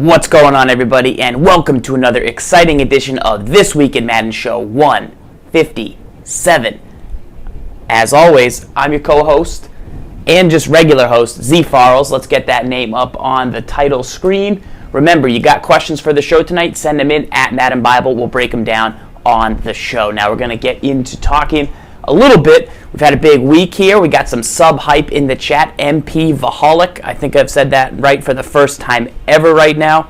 What's going on, everybody, and welcome to another exciting edition of This Week in Madden Show 157. As always, I'm your co-host and just regular host, Z Farrells. Let's get that name up on the title screen. Remember, you got questions for the show tonight, send them in at Madden Bible. We'll break them down on the show. Now we're going to get into talking a little bit. We've had a big week here. We got some sub-hype in the chat. MP Vaholic. I think I've said that right for the first time ever right now.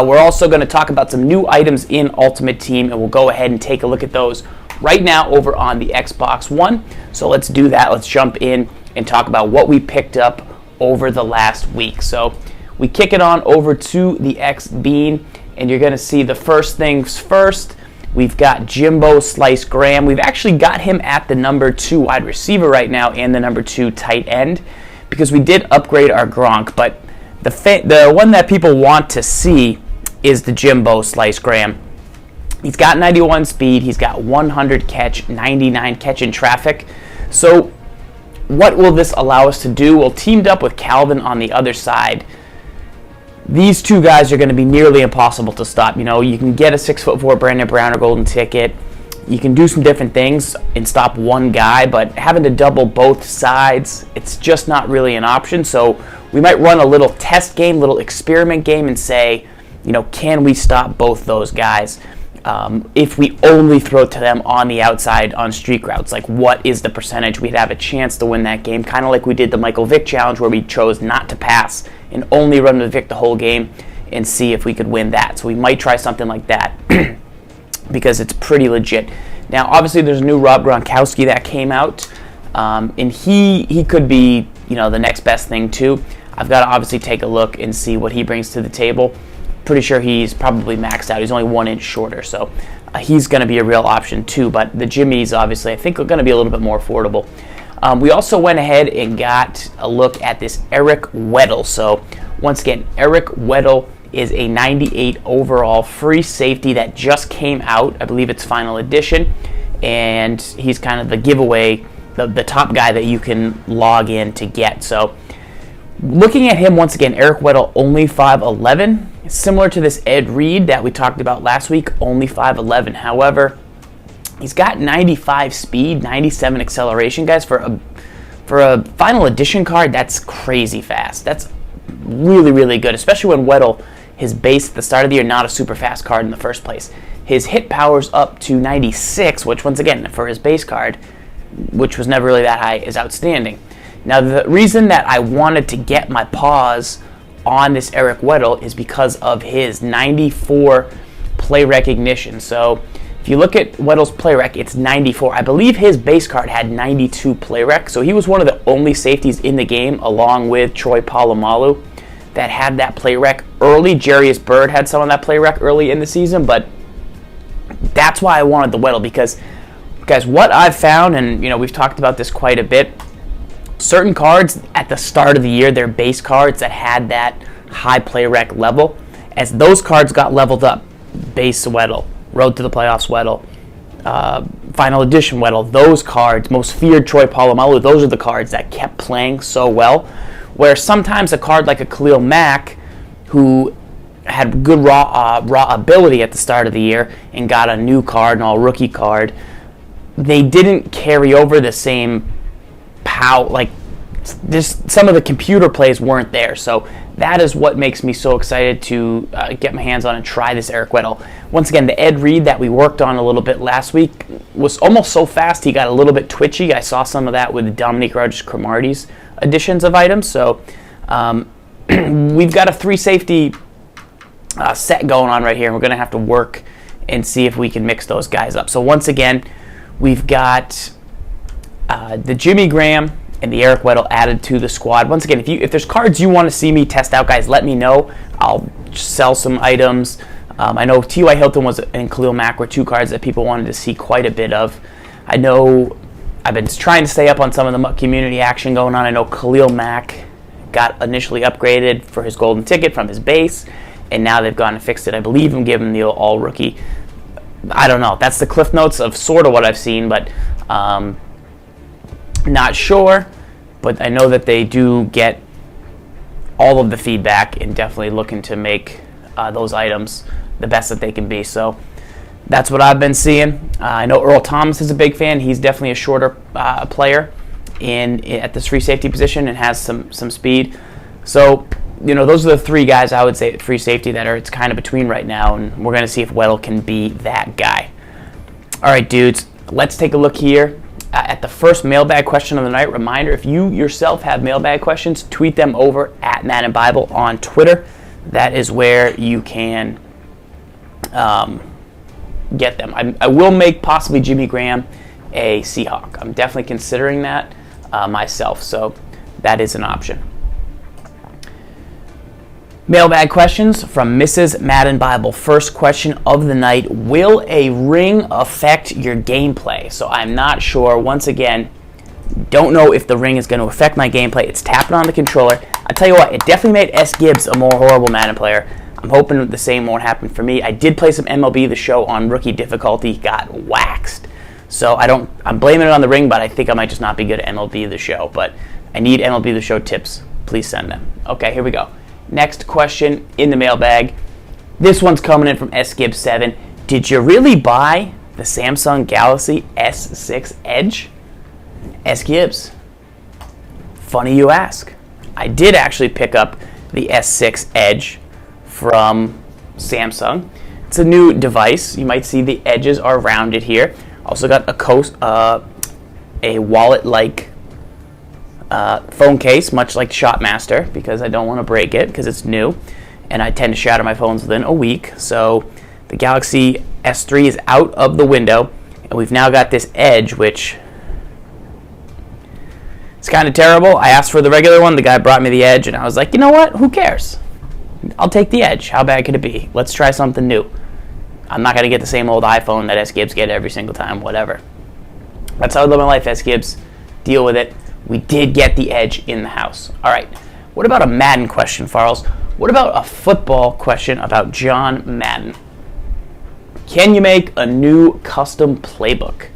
We're also going to talk about some new items in Ultimate Team, and we'll go ahead and take a look at those right now over on the Xbox One. So let's do that. Let's jump in and talk about what we picked up over the last week. So we kick it on over to the X Bean, and you're going to see the first things first. We've got Jimbo Slice Graham. We've actually got him at the number 2 wide receiver right now and the number 2 tight end because we did upgrade our Gronk. But the one that people want to see is the Jimbo Slice Graham. He's got 91 speed. He's got 100 catch, 99 catch in traffic. So what will this allow us to do? Well, teamed up with Calvin on the other side, these two guys are going to be nearly impossible to stop. You know, you can get a 6'4" Brandon Brown or golden ticket. You can do some different things and stop one guy, but having to double both sides, it's just not really an option. So we might run a little test game, little experiment game and say, you know, can we stop both those guys? If we only throw to them on the outside on streak routes, like what is the percentage we'd have a chance to win that game? Kind of like we did the Michael Vick challenge where we chose not to pass and only run with Vick the whole game and see if we could win that. So we might try something like that because it's pretty legit. Now, obviously, there's a new Rob Gronkowski that came out, and he could be, you know, the next best thing too. I've got to obviously take a look and see what he brings to the table. Pretty sure he's probably maxed out. He's only 1 inch shorter, so he's going to be a real option too. But the Jimmies, obviously, I think are going to be a little bit more affordable. We also went ahead and got a look at this Eric Weddle. So once again, Eric Weddle is a 98 overall free safety that just came out. I believe it's final edition, and he's kind of the giveaway, the top guy that you can log in to get. So looking at him once again, Eric Weddle only 5'11", similar to this Ed Reed that we talked about last week, only 5'11". However, he's got 95 speed, 97 acceleration, guys. For a final edition card, that's crazy fast. That's really, really good, especially when Weddle, his base at the start of the year, not a super fast card in the first place. His hit power's up to 96, which once again, for his base card, which was never really that high, is outstanding. Now, the reason that I wanted to get my paws on this Eric Weddle is because of his 94 play recognition. So if you look at Weddle's play rec, it's 94. I believe his base card had 92 play rec, so he was one of the only safeties in the game, along with Troy Polamalu, that had that play rec early. Jarius Byrd had some of that play rec early in the season, but that's why I wanted the Weddle, because, guys, what I've found, and you know, we've talked about this quite a bit, certain cards at the start of the year, they're base cards that had that high play rec level. As those cards got leveled up, base Weddle, Road to the Playoffs Weddle, Final Edition Weddle, those cards, most feared Troy Polamalu, those are the cards that kept playing so well. Where sometimes a card like a Khalil Mack, who had good raw ability at the start of the year and got a new card, an all-rookie card, they didn't carry over the same power. Like, some of the computer plays weren't there. So that is what makes me so excited to get my hands on and try this Eric Weddle. Once again, the Ed Reed that we worked on a little bit last week was almost so fast he got a little bit twitchy. I saw some of that with Dominique Rodgers-Cromartie's additions of items. So we've got a 3 safety set going on right here. We're going to have to work and see if we can mix those guys up. So once again, we've got the Jimmy Graham and the Eric Weddle added to the squad. Once again, if there's cards you want to see me test out, guys, let me know. I'll sell some items. I know T.Y. Hilton and Khalil Mack were 2 cards that people wanted to see quite a bit of. I know I've been trying to stay up on some of the community action going on. I know Khalil Mack got initially upgraded for his golden ticket from his base, and now they've gone and fixed it. I believe and given the all-rookie. I don't know. That's the cliff notes of sort of what I've seen, but not sure. But I know that they do get all of the feedback and definitely looking to make those items the best that they can be. So that's what I've been seeing. I know Earl Thomas is a big fan. He's definitely a shorter player at this free safety position and has some speed. So, those are the three guys I would say at free safety that it's kind of between right now, and we're going to see if Weddle can be that guy. All right, dudes, let's take a look here at the first mailbag question of the night. Reminder, if you yourself have mailbag questions, tweet them over at Madden Bible on Twitter. That is where you can get them. I will make possibly Jimmy Graham a Seahawk. I'm definitely considering that myself, so that is an option. Mailbag questions from Mrs. Madden Bible. First question of the night: will a ring affect your gameplay? So I'm not sure. Once again, don't know if the ring is going to affect my gameplay. It's tapping on the controller. I tell you what, it definitely made S. Gibbs a more horrible Madden player. I'm hoping the same won't happen for me. I did play some MLB The Show on rookie difficulty, got waxed. So I'm blaming it on the ring, but I think I might just not be good at MLB The Show. But I need MLB The Show tips. Please send them. Okay, here we go. Next question in the mailbag. This one's coming in from S. Gibbs 7. Did you really buy the Samsung Galaxy S6 Edge? S. Gibbs, funny you ask. I did actually pick up the S6 Edge from Samsung. It's a new device. You might see the edges are rounded here. Also got a wallet-like phone case, much like Shotmaster, because I don't want to break it because it's new, and I tend to shatter my phones within a week. So the Galaxy S3 is out of the window, and we've now got this Edge, which is kind of terrible. I asked for the regular one. The guy brought me the Edge, and I was like, you know what? Who cares? I'll take the Edge. How bad could it be? Let's try something new. I'm not going to get the same old iPhone that S. Gibbs get every single time. Whatever. That's how I live my life, S. Gibbs. Deal with it. We did get the Edge in the house. All right. What about a Madden question, Farrells? What about a football question about John Madden? Can you make a new custom playbook?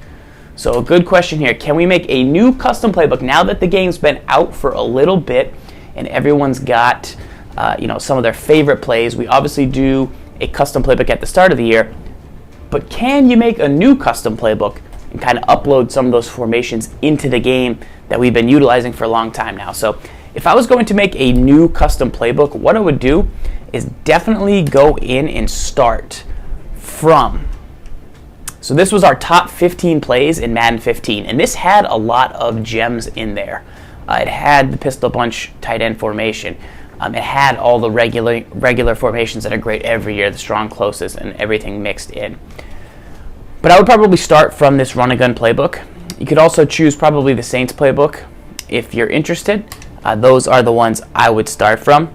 So a good question here. Can we make a new custom playbook now that the game's been out for a little bit and everyone's got some of their favorite plays? We obviously do a custom playbook at the start of the year, but can you make a new custom playbook and kind of upload some of those formations into the game that we've been utilizing for a long time now? So if I was going to make a new custom playbook, what I would do is definitely go in and start from. So this was our top 15 plays in Madden 15, and this had a lot of gems in there. It had the pistol bunch tight end formation. It had all the regular formations that are great every year, the strong closes and everything mixed in. But I would probably start from this run and gun playbook. You could also choose probably the Saints playbook if you're interested. Those are the ones I would start from.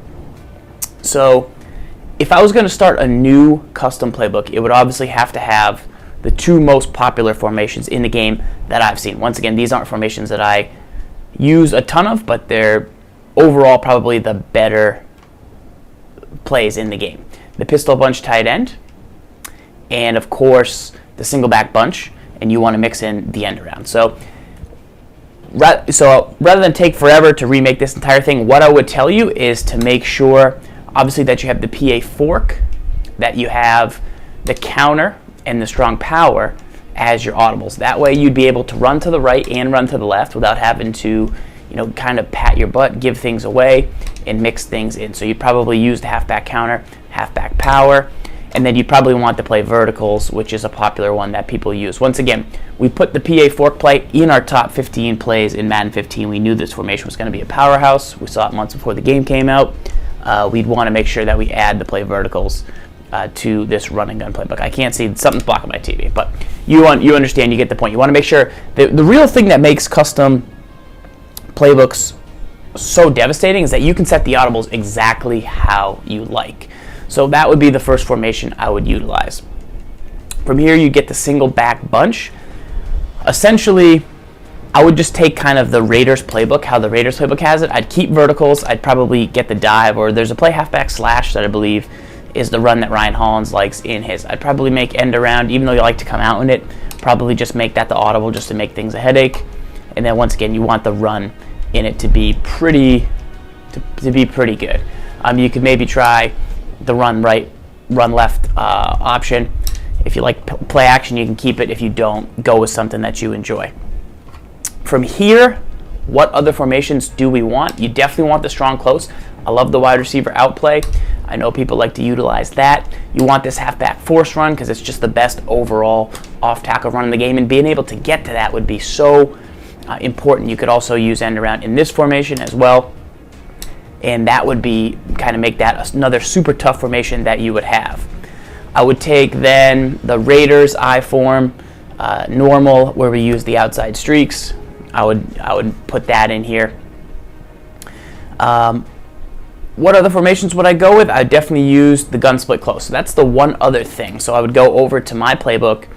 So if I was going to start a new custom playbook, it would obviously have to have the two most popular formations in the game that I've seen. Once again, these aren't formations that I use a ton of, but they're overall probably the better plays in the game. The pistol bunch tight end, and of course the single back bunch, and you want to mix in the end around. So rather than take forever to remake this entire thing, what I would tell you is to make sure, obviously, that you have the PA fork, that you have the counter and the strong power as your audibles. That way you'd be able to run to the right and run to the left without having to kind of pat your butt, give things away, and mix things in. So you'd probably use the halfback counter, halfback power, and then you'd probably want to play verticals, which is a popular one that people use. Once again, we put the PA fork play in our top 15 plays in Madden 15. We knew this formation was going to be a powerhouse. We saw it months before the game came out. We'd want to make sure that we add the play verticals to this run and gun playbook. I can't see, something's blocking my TV, but you understand, you get the point. You want to make sure the real thing that makes custom playbooks so devastating is that you can set the audibles exactly how you like. So that would be the first formation I would utilize. From here, you get the single back bunch. Essentially, I would just take kind of the Raiders playbook, how the Raiders playbook has it. I'd keep verticals. I'd probably get the dive, or there's a play halfback slash that I believe is the run that Ryan Hollins likes in his. I'd probably make end around, even though you like to come out in it, probably just make that the audible just to make things a headache. And then once again, you want the run in it to be pretty good. You could maybe try the run right, run left option. If you like play action, you can keep it. If you don't, go with something that you enjoy. From here, what other formations do we want? You definitely want the strong close. I love the wide receiver outplay. I know people like to utilize that. You want this halfback force run because it's just the best overall off-tackle run in the game, and being able to get to that would be so important. You could also use end around in this formation as well, and that would be kind of make that another super tough formation that you would have. I would take then the Raiders I form, normal, where we use the outside streaks. I would put that in here. What other formations would I go with? I would definitely use the gun split close. So that's the one other thing. So I would go over to my playbook.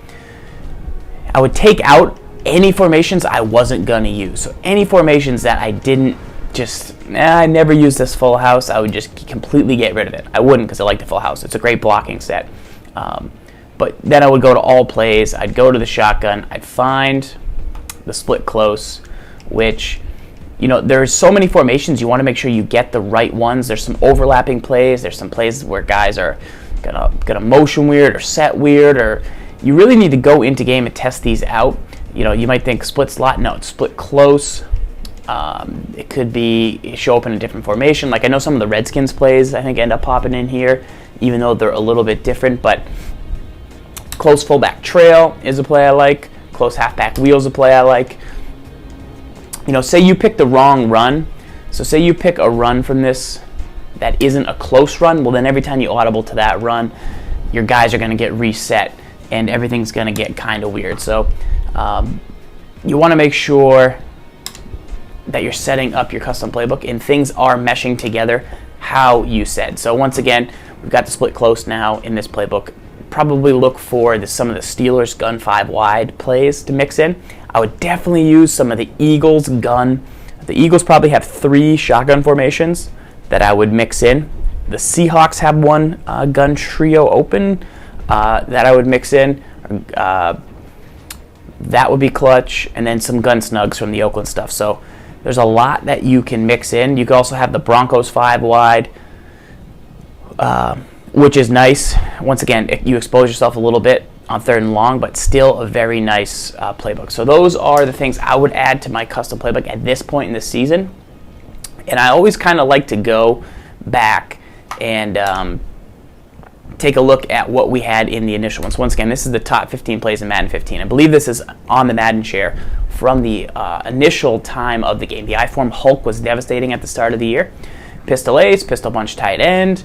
I would take out any formations I wasn't going to use. So any formations that I didn't I never use this full house, I would just completely get rid of it. I wouldn't, because I like the full house. It's a great blocking set. But then I would go to all plays. I'd go to the shotgun. I'd find the split close, which, there's so many formations. You want to make sure you get the right ones. There's some overlapping plays. There's some plays where guys are gonna motion weird or set weird, or you really need to go into game and test these out. You might think split slot. No, it's split close. It could be show up in a different formation. Like I know some of the Redskins plays I think end up popping in here, even though they're a little bit different. But close fullback trail is a play I like. Close halfback wheel is a play I like. Say you pick the wrong run. So say you pick a run from this that isn't a close run. Well, then every time you audible to that run, your guys are going to get reset, and everything's going to get kind of weird. So you want to make sure that you're setting up your custom playbook and things are meshing together how you said. So once again, we've got the split close now in this playbook. Probably look for some of the Steelers gun 5 wide plays to mix in. I would definitely use some of the Eagles gun. The Eagles probably have 3 shotgun formations that I would mix in. The Seahawks have one gun trio open that I would mix in. That would be clutch, and then some gun snugs from the Oakland stuff. So there's a lot that you can mix in. You could also have the Broncos 5 wide, which is nice. Once again, you expose yourself a little bit on 3rd and long, but still a very nice playbook. So those are the things I would add to my custom playbook at this point in the season. And I always kind of like to go back and take a look at what we had in the initial ones. Once again, this is the top 15 plays in Madden 15. I believe this is on the Madden share from the initial time of the game. The I-form Hulk was devastating at the start of the year. Pistol ace, pistol bunch tight end,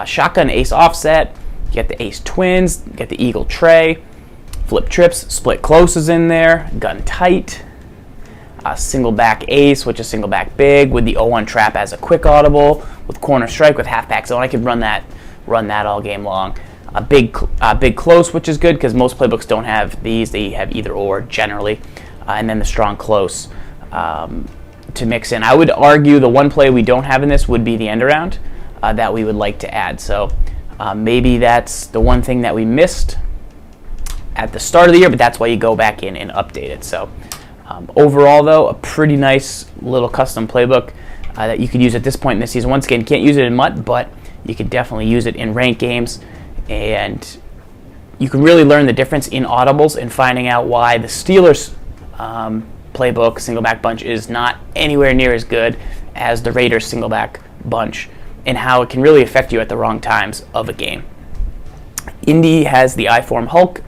shotgun ace offset, you get the ace twins, you get the eagle tray, flip trips, split closes in there, gun tight, single back ace, which is single back big, with the 0-1 trap as a quick audible, with corner strike, with halfback zone. I could run that all game long. A big close, which is good because most playbooks don't have these. They have either or generally, and then the strong close to mix in. I would argue the one play we don't have in this would be the end around that we would like to add. So maybe that's the one thing that we missed at the start of the year, but that's why you go back in and update it. So overall, though, a pretty nice little custom playbook that you could use at this point in the season. Once again, you can't use it in MUT, but you could definitely use it in ranked games, and you can really learn the difference in audibles and finding out why the Steelers playbook single back bunch is not anywhere near as good as the Raiders single back bunch, and how it can really affect you at the wrong times of a game. Indy has the I-form Hulk.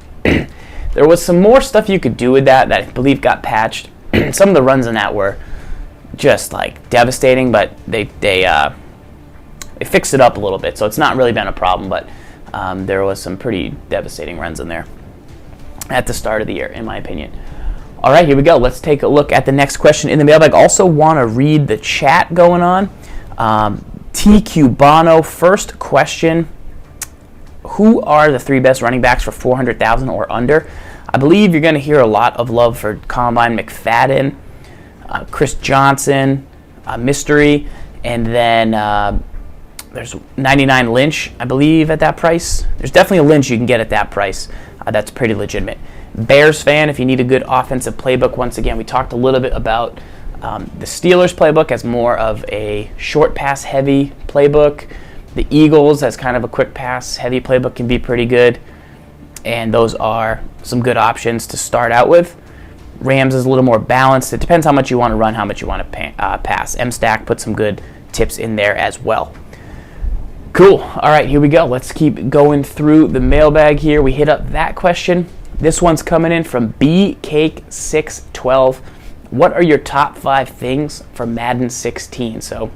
There was some more stuff you could do with that I believe got patched. Some of the runs in that were just like devastating, but they fixed it up a little bit, so it's not really been a problem, but there was some pretty devastating runs in there at the start of the year, in my opinion. All right, here we go. Let's take a look at the next question in the mailbag. Also want to read the chat going on. T. Cubano, first question. Who are the 3 best running backs for 400,000 or under? I believe you're going to hear a lot of love for Combine McFadden, Chris Johnson, Mystery, and then there's 99 Lynch, I believe, at that price. There's definitely a Lynch you can get at that price. That's pretty legitimate. Bears fan, if you need a good offensive playbook, once again, we talked a little bit about the Steelers playbook as more of a short pass heavy playbook. The Eagles as kind of a quick pass, heavy playbook can be pretty good. And those are some good options to start out with. Rams is a little more balanced. It depends how much you want to run, how much you want to pass. MStack put some good tips in there as well. Cool. All right, here we go. Let's keep going through the mailbag here. We hit up that question. This one's coming in from BCake612. What are your top 5 things for Madden 16? So,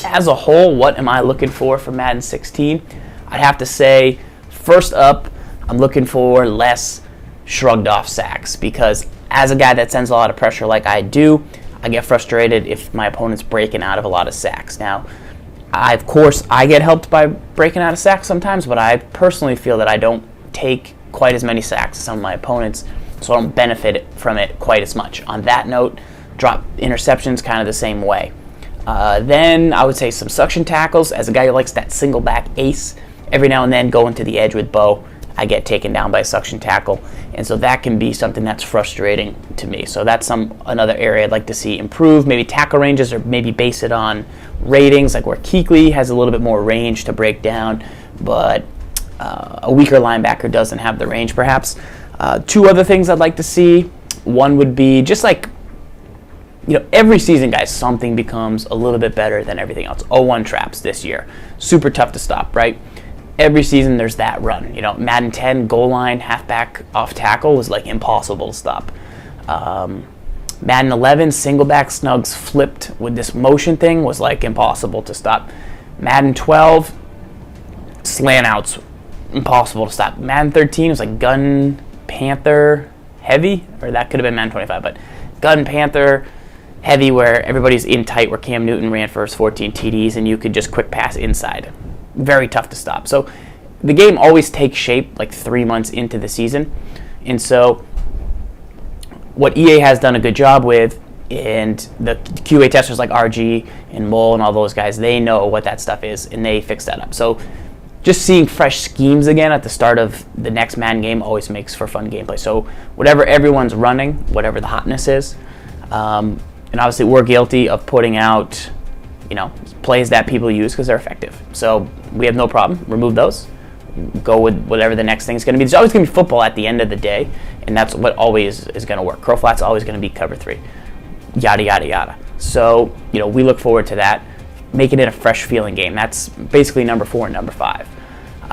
as a whole, what am I looking for Madden 16? I'd have to say, first up, I'm looking for less shrugged off sacks, because as a guy that sends a lot of pressure like I do, I get frustrated if my opponent's breaking out of a lot of sacks. Now, of course, I get helped by breaking out of sacks sometimes, but I personally feel that I don't take quite as many sacks as some of my opponents, so I don't benefit from it quite as much. On that note, drop interceptions kind of the same way. Then I would say some suction tackles. As a guy who likes that single back ace, every now and then going to the edge with Bo, I get taken down by a suction tackle, and so that can be something that's frustrating to me. So that's another area I'd like to see improve. Maybe tackle ranges, or maybe base it on ratings, like where Kuechly has a little bit more range to break down, but a weaker linebacker doesn't have the range, perhaps. 2 other things I'd like to see. One would be just like, every season, guys, something becomes a little bit better than everything else. 0-1 traps this year. Super tough to stop, right? Every season there's that run. Madden 10 goal line halfback off tackle was like impossible to stop. Madden 11 single back snugs flipped with this motion thing was like impossible to stop. Madden 12 slant outs, impossible to stop. Madden 13 was like gun panther heavy, or that could have been Madden 25, but gun panther heavy, where everybody's in tight, where Cam Newton ran for his 14 TDs and you could just quick pass inside. Very tough to stop. So the game always takes shape like 3 months into the season. And so what EA has done a good job with, and the QA testers like RG and Mole and all those guys, they know what that stuff is, and they fix that up. So just seeing fresh schemes again at the start of the next Madden game always makes for fun gameplay. So whatever everyone's running, whatever the hotness is, and obviously we're guilty of putting out plays that people use because they're effective. So we have no problem. Remove those. Go with whatever the next thing is going to be. There's always going to be football at the end of the day, and that's what always is going to work. Curl flat's always going to be cover 3. Yada, yada, yada. So, we look forward to that. Making it a fresh feeling game. That's basically number 4 and number 5.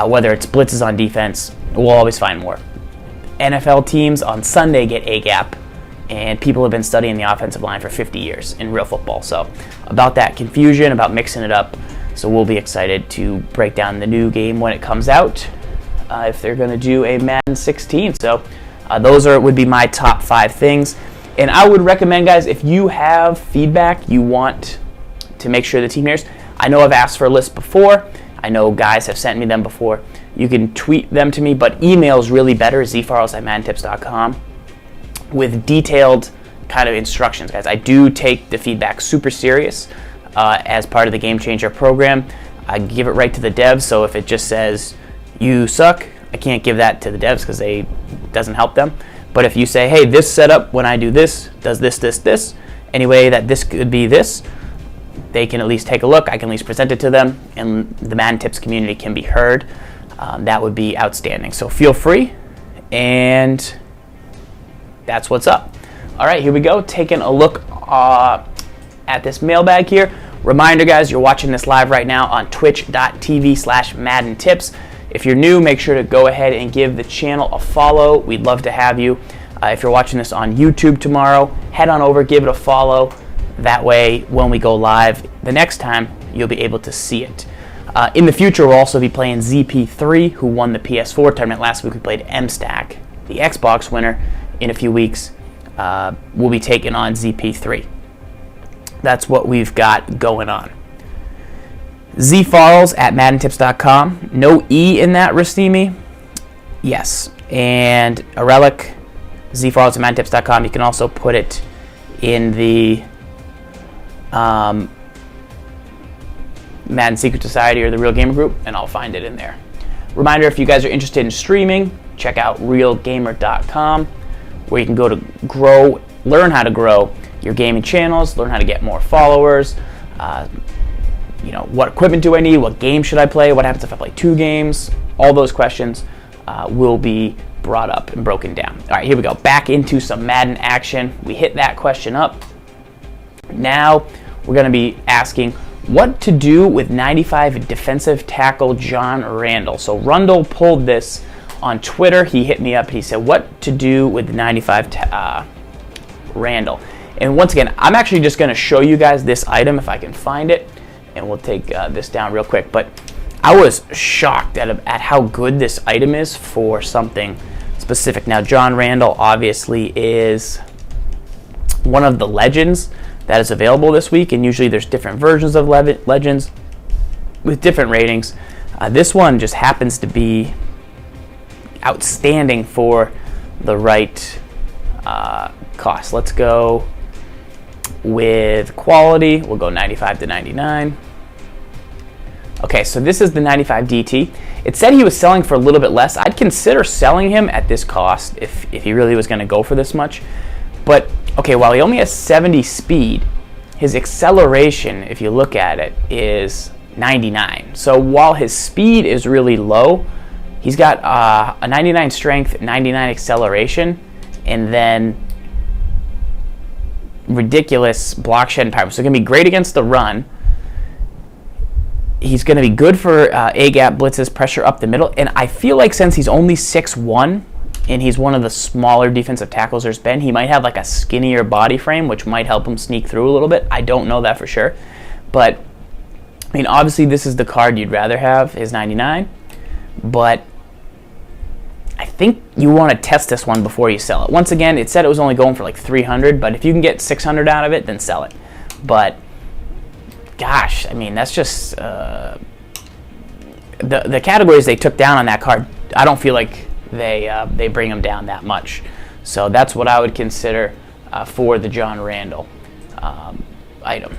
Whether it's blitzes on defense, we'll always find more. NFL teams on Sunday get A-gap, and people have been studying the offensive line for 50 years in real football. So about that confusion, about mixing it up. So we'll be excited to break down the new game when it comes out, if they're going to do a Madden 16. So those would be my top 5 things. And I would recommend, guys, if you have feedback you want to make sure the team hears. I know I've asked for a list before. I know guys have sent me them before. You can tweet them to me, but email is really better, zfarles@maddentips.com, with detailed kind of instructions, guys. I do take the feedback super serious as part of the Game Changer program. I give it right to the devs, so if it just says, you suck, I can't give that to the devs because it doesn't help them. But if you say, hey, this setup, when I do this, does this, this, this, anyway, that this could be this, they can at least take a look. I can at least present it to them, and the Madden Tips community can be heard. That would be outstanding. So feel free, and that's what's up. All right, here we go. Taking a look at this mailbag here. Reminder, guys, you're watching this live right now on twitch.tv/Madden Tips. If you're new, make sure to go ahead and give the channel a follow. We'd love to have you. If you're watching this on YouTube tomorrow, head on over, give it a follow. That way, when we go live the next time, you'll be able to see it. In the future, we'll also be playing ZP3, who won the PS4 tournament last week. We played MStack, the Xbox winner. In a few weeks, we'll be taking on ZP3. That's what we've got going on. zfarles@maddentips.com. No E in that, Rastimi? Yes. And a relic, zfarles@maddentips.com. You can also put it in the Madden Secret Society or the Real Gamer Group, and I'll find it in there. Reminder, if you guys are interested in streaming, check out realgamer.com, where you can go to learn how to grow your gaming channels, learn how to get more followers, what equipment do I need? What game should I play? What happens if I play 2 games? All those questions will be brought up and broken down. All right, here we go. Back into some Madden action. We hit that question up. Now we're going to be asking what to do with 95 defensive tackle John Randall. So Rundle pulled this on Twitter. He hit me up. He said, what to do with 95 Randall. And once again, I'm actually just going to show you guys this item if I can find it. And we'll take this down real quick. But I was shocked at how good this item is for something specific. Now, John Randall obviously is one of the legends that is available this week, and usually there's different versions of legends with different ratings. This one just happens to be outstanding for the right cost. Let's go with quality. We'll go 95 to 99. Okay, so this is the 95 DT. It said he was selling for a little bit less. I'd consider selling him at this cost if he really was going to go for this much. But, okay, while he only has 70 speed, his acceleration, if you look at it, is 99. So while his speed is really low, he's got a 99 strength, 99 acceleration, and then ridiculous block shed and power. So it's going to be great against the run. He's going to be good for A-gap blitzes, pressure up the middle. And I feel like since he's only 6'1", and he's one of the smaller defensive tackles there's been, he might have like a skinnier body frame, which might help him sneak through a little bit. I don't know that for sure. But, I mean, obviously this is the card you'd rather have, is 99. But I think you want to test this one before you sell it. Once again, it said it was only going for like 300, but if you can get 600 out of it, then sell it. But gosh, I mean, that's just the categories they took down on that card. I don't feel like they bring them down that much. So that's what I would consider for the John Randall item.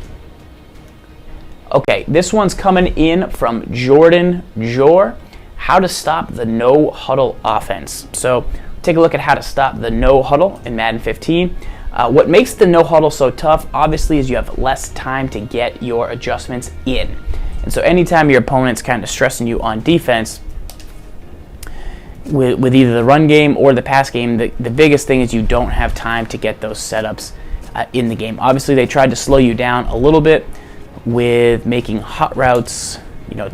Okay, this one's coming in from Jordan Jor. How to stop the no-huddle offense. So take a look at how to stop the no-huddle in Madden 15. What makes the no-huddle so tough, obviously, is you have less time to get your adjustments in. And so anytime your opponent's kind of stressing you on defense, with either the run game or the pass game, the biggest thing is you don't have time to get those setups in the game. Obviously, they tried to slow you down a little bit with making hot routes,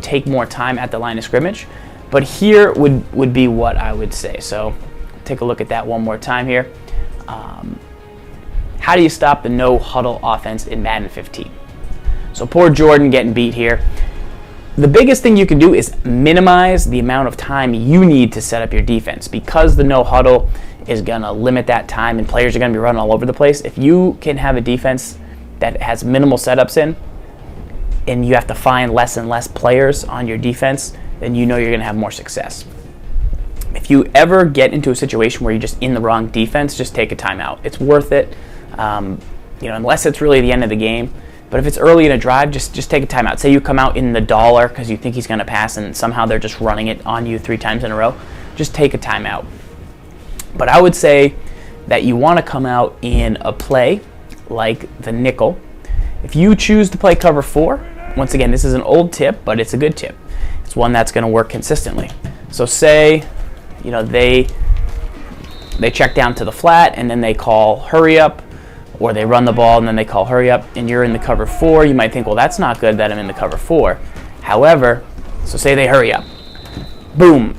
take more time at the line of scrimmage. But here would be what I would say. So take a look at that one more time here. How do you stop the no-huddle offense in Madden 15? So poor Jordan getting beat here. The biggest thing you can do is minimize the amount of time you need to set up your defense, because the no-huddle is going to limit that time and players are going to be running all over the place. If you can have a defense that has minimal setups in and you have to find less and less players on your defense, then you're going to have more success. If you ever get into a situation where you're just in the wrong defense, just take a timeout. It's worth it, unless it's really the end of the game. But if it's early in a drive, just take a timeout. Say you come out in the dollar because you think he's going to pass and somehow they're just running it on you 3 times in a row. Just take a timeout. But I would say that you want to come out in a play like the nickel. If you choose to play cover 4, once again, this is an old tip, but it's a good tip. It's one that's going to work consistently. So say, they check down to the flat and then they call hurry up, or they run the ball and then they call hurry up, and you're in the cover 4. You might think, well, that's not good that I'm in the cover 4. However, so say they hurry up. Boom.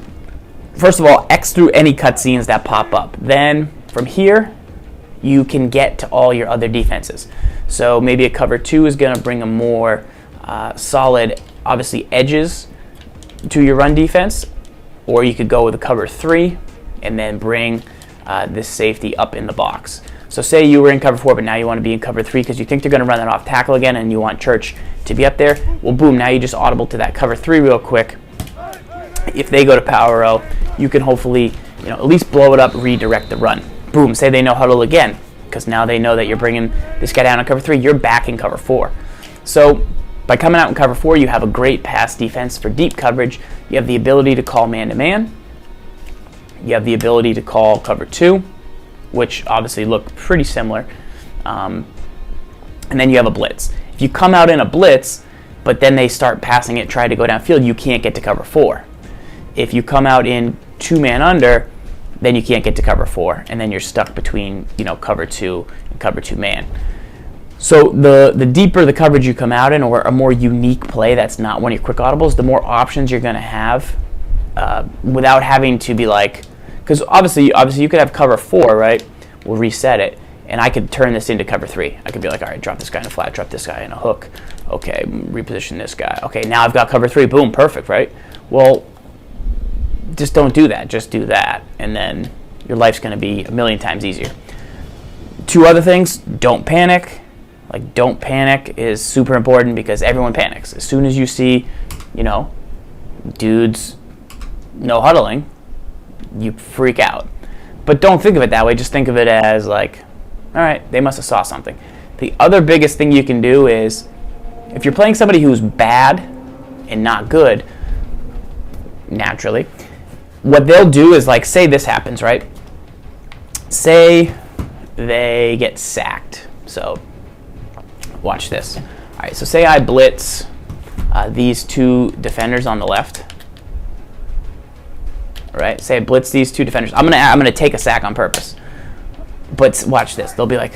First of all, X through any cutscenes that pop up. Then from here, you can get to all your other defenses. So maybe a cover 2 is going to bring a more solid, obviously, edges to your run defense, or you could go with a cover 3 and then bring this safety up in the box. So say you were in cover 4, but now you want to be in cover 3 because you think they're going to run that off tackle again and you want Church to be up there. Well, boom, now you just audible to that cover 3 real quick. If they go to power row, you can hopefully at least blow it up, redirect the run. Boom, say they no huddle again because now they know that you're bringing this guy down in cover 3. You're back in cover 4. So by coming out in cover 4, you have a great pass defense for deep coverage. You have the ability to call man-to-man. You have the ability to call cover 2, which obviously look pretty similar. And then you have a blitz. If you come out in a blitz, but then they start passing it, try to go downfield, you can't get to cover 4. If you come out in 2-man under, then you can't get to cover 4, and then you're stuck between, cover 2 and cover 2-man. So the deeper the coverage you come out in, or a more unique play that's not one of your quick audibles, the more options you're going to have without having to be like, because obviously you could have cover 4, right? We'll reset it, and I could turn this into cover 3. I could be like, all right, drop this guy in a flat, drop this guy in a hook. Okay, reposition this guy. Okay, now I've got cover 3. Boom, perfect, right? Well, just don't do that. Just do that, and then your life's going to be a million times easier. 2 other things: don't panic. Like, don't panic is super important because everyone panics. As soon as you see, dudes no-huddling, you freak out. But don't think of it that way. Just think of it as like, all right, they must have saw something. The other biggest thing you can do is, if you're playing somebody who's bad and not good, naturally, what they'll do is, like, say this happens, right? Say they get sacked. So watch this. All right, so say I blitz these 2 defenders on the left. All right, say I blitz these 2 defenders. I'm gonna take a sack on purpose. But watch this. They'll be like,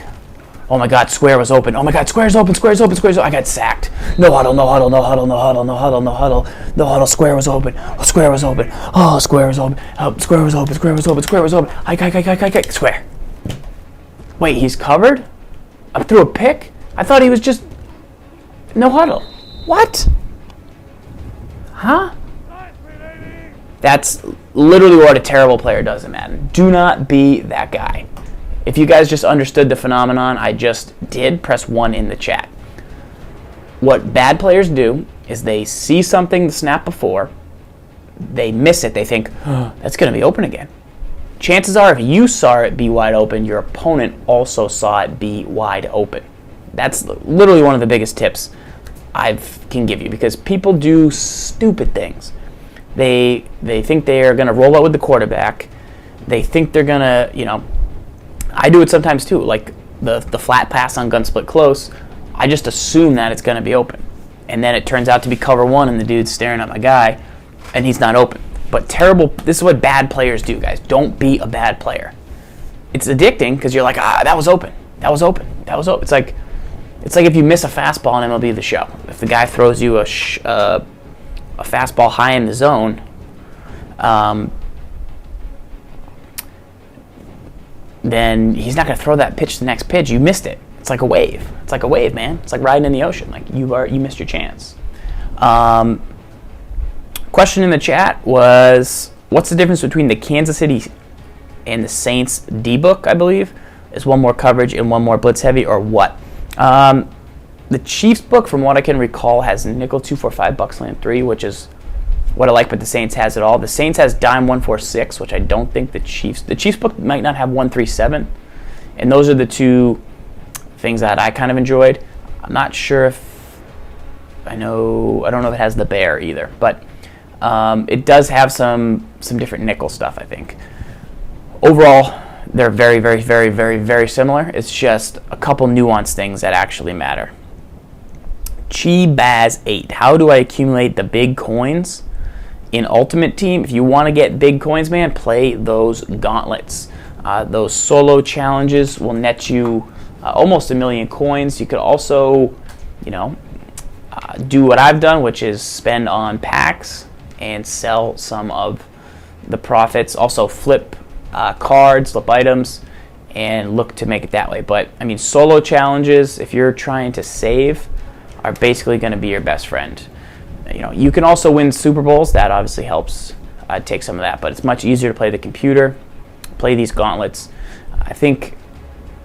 oh my God, square was open. Oh my God, square's open, square's open, square's open. I got sacked. No huddle, no huddle, no huddle, no huddle, no huddle, no huddle, no huddle. Square was open. Oh, square was open. Oh, square was open. Oh, square was open. Square was open. Square was open. Hike. Square. Wait, he's covered? I threw a pick? I thought he was just no huddle. What? Huh? That's literally what a terrible player does in Madden. Do not be that guy. If you guys just understood the phenomenon I just did, press 1 in the chat. What bad players do is they see something the snap before, they miss it, they think, oh, that's going to be open again. Chances are, if you saw it be wide open, your opponent also saw it be wide open. That's literally one of the biggest tips I can give you, because people do stupid things. They think they are going to roll out with the quarterback. They think they're going to, I do it sometimes too, like the flat pass on gun split close, I just assume that it's going to be open. And then it turns out to be cover 1 and the dude's staring at my guy and he's not open. But this is what bad players do, guys. Don't be a bad player. It's addicting because you're like, that was open. That was open. That was open. It's like if you miss a fastball in MLB The Show. If the guy throws you a fastball high in the zone, then he's not going to throw that pitch to the next pitch. You missed it. It's like a wave. It's like a wave, man. It's like riding in the ocean. Like you missed your chance. Question in the chat was, what's the difference between the Kansas City and the Saints D-book, I believe? Is one more coverage and one more blitz heavy, or what? The Chiefs book, from what I can recall, has nickel 245, buck slant 3, which is what I like, but the Saints has it all. The Saints has dime 146, which I don't think the Chiefs book might not have 137. And those are the 2 things that I kind of enjoyed. I'm not sure if I don't know if it has the bear either, but it does have some different nickel stuff, I think. Overall, they're very, very, very, very, very similar. It's just a couple nuanced things that actually matter. Chi-Baz8. How do I accumulate the big coins in Ultimate Team? If you want to get big coins, man, play those gauntlets. Those solo challenges will net you almost 1 million coins. You could also, do what I've done, which is spend on packs and sell some of the profits. Also flip cards, flip items, and look to make it that way. But, I mean, solo challenges, if you're trying to save, are basically going to be your best friend. You can also win Super Bowls. That obviously helps take some of that. But it's much easier to play the computer, play these gauntlets. I think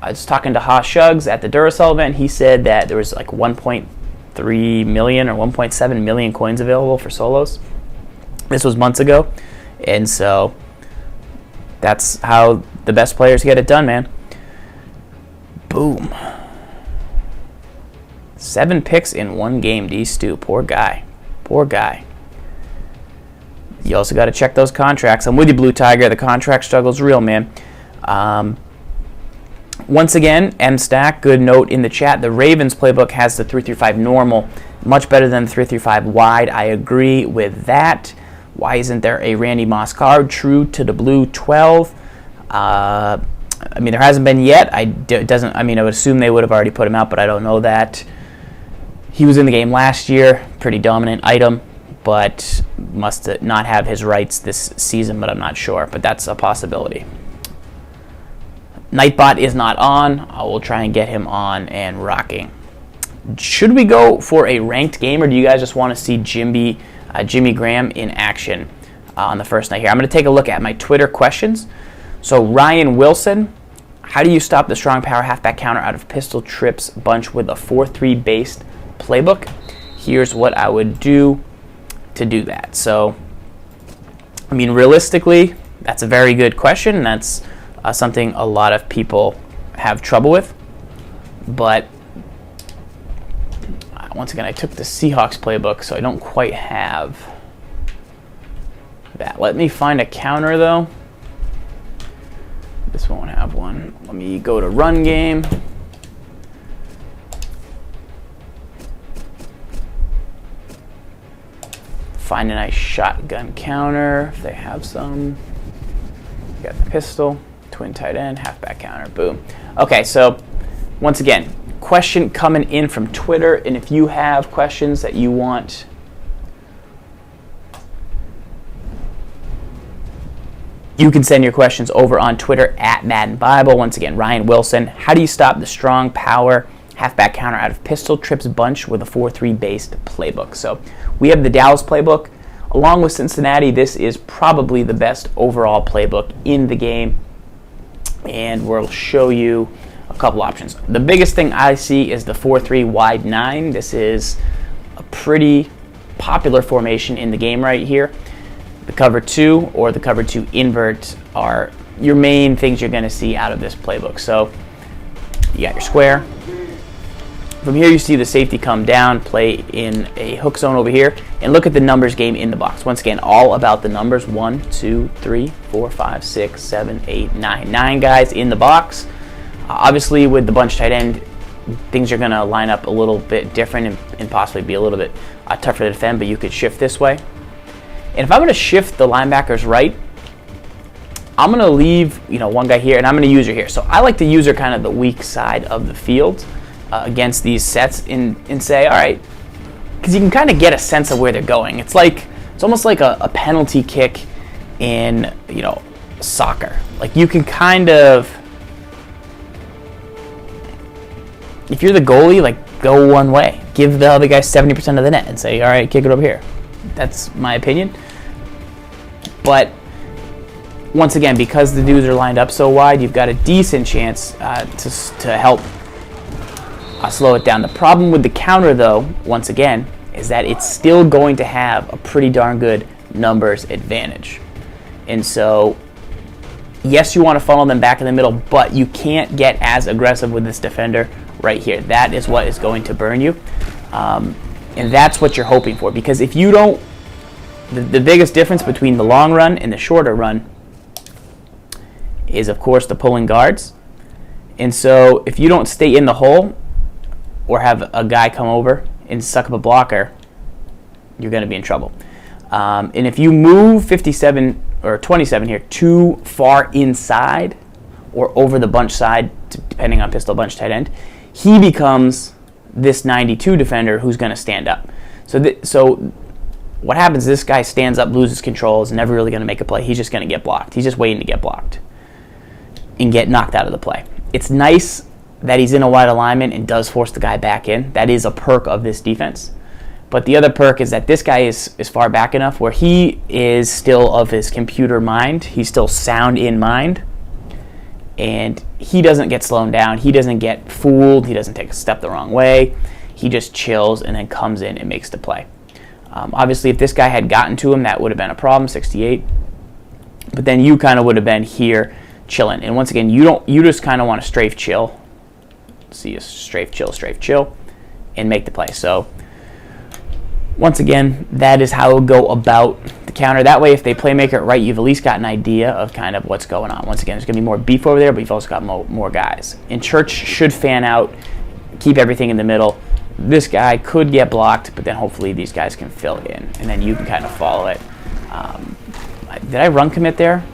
I was talking to Haas Shugs at the Duracell event. He said that there was like 1.3 million or 1.7 million coins available for solos. This was months ago. And so that's how the best players get it done, man. Boom. 7 picks in 1 game, D-Stu. Poor guy. Poor guy. You also got to check those contracts. I'm with you, Blue Tiger. The contract struggle's real, man. Once again, M-Stack, good note in the chat. The Ravens playbook has the 3-5 normal Much better than 3-5 wide. I agree with that. Why isn't there a Randy Moss card? True to the blue 12. I mean, there hasn't been yet. I would assume they would have already put him out, but I don't know that. He was in the game last year. Pretty dominant item, but must not have his rights this season, but I'm not sure. But that's a possibility. Nightbot is not on. I will try and get him on and rocking. Should we go for a ranked game, or do you guys just want to see Jimmy Graham in action on the first night here? I'm going to take a look at my Twitter questions. So Ryan Wilson, how do you stop the strong power halfback counter out of pistol trips bunch with a 4-3 based playbook? Here's what I would do to do that. So, I mean, realistically, that's a very good question, and that's something a lot of people have trouble with. But once again, I took the Seahawks playbook, so I don't quite have that. Let me find a counter, though. This won't have one. Let me go to run game. Find a nice shotgun counter if they have some. Got the pistol, twin tight end, halfback counter, boom. Okay, so once again, question coming in from Twitter, and if you have questions that you want you can send your questions over on Twitter at Madden Bible. Once again, Ryan Wilson, how do you stop the strong power halfback counter out of pistol trips bunch with a 4-3 based playbook? So we have the Dallas playbook. Along with Cincinnati, this is probably the best overall playbook in the game, and we'll show you a couple options. The biggest thing I see is the 4-3 wide 9. This is a pretty popular formation in the game right here. The cover 2 or the cover 2 invert are your main things you're going to see out of this playbook. So you got your square. From here you see the safety come down, play in a hook zone over here, and look at the numbers game in the box. Once again, all about the numbers. 1, 2, 3, 4, 5, 6, 7, 8, 9. 9 guys in the box. Obviously with the bunch tight end, things are going to line up a little bit different and possibly be a little bit tougher to defend, but you could shift this way. And if I'm going to shift the linebackers right, I'm going to leave one guy here, and I'm going to user here. So I like to user kind of the weak side of the field against these sets and say, all right, because you can kind of get a sense of where they're going. It's almost like a penalty kick in soccer. Like you can kind of, if you're the goalie, like go one way, give the other guy 70% of the net, and say, all right, kick it over here. That's my opinion. But once again, because the dudes are lined up so wide, you've got a decent chance to help slow it down. The problem with the counter, though, once again, is that it's still going to have a pretty darn good numbers advantage. And so, yes, you want to funnel them back in the middle, but you can't get as aggressive with this defender right here. That is what is going to burn you. And that's what you're hoping for, because if you don't, the biggest difference between the long run and the shorter run is, of course, the pulling guards. And so if you don't stay in the hole or have a guy come over and suck up a blocker, you're going to be in trouble. And if you move 57 or 27 here too far inside or over the bunch side, depending on pistol bunch tight end, he becomes this 92 defender who's going to stand up. So what happens is this guy stands up, loses control, is never really going to make a play. He's just going to get blocked. He's just waiting to get blocked and get knocked out of the play. It's nice that he's in a wide alignment and does force the guy back in. That is a perk of this defense. But the other perk is that this guy is far back enough where he is still of his computer mind. He's still sound in mind. And he doesn't get slowed down. He doesn't get fooled. He doesn't take a step the wrong way. He just chills and then comes in and makes the play. Obviously, if this guy had gotten to him, that would have been a problem, 68. But then you kind of would have been here chilling. And once again, you just kind of want to strafe chill. See a strafe chill, and make the play. So once again, that is how we'll go about the counter. That way, if they playmaker it right, you've at least got an idea of kind of what's going on. Once again, there's going to be more beef over there, but you've also got more guys. And Church should fan out, keep everything in the middle. this guy could get blocked, but then hopefully these guys can fill in, and then you can kind of follow it. Did I run commit there?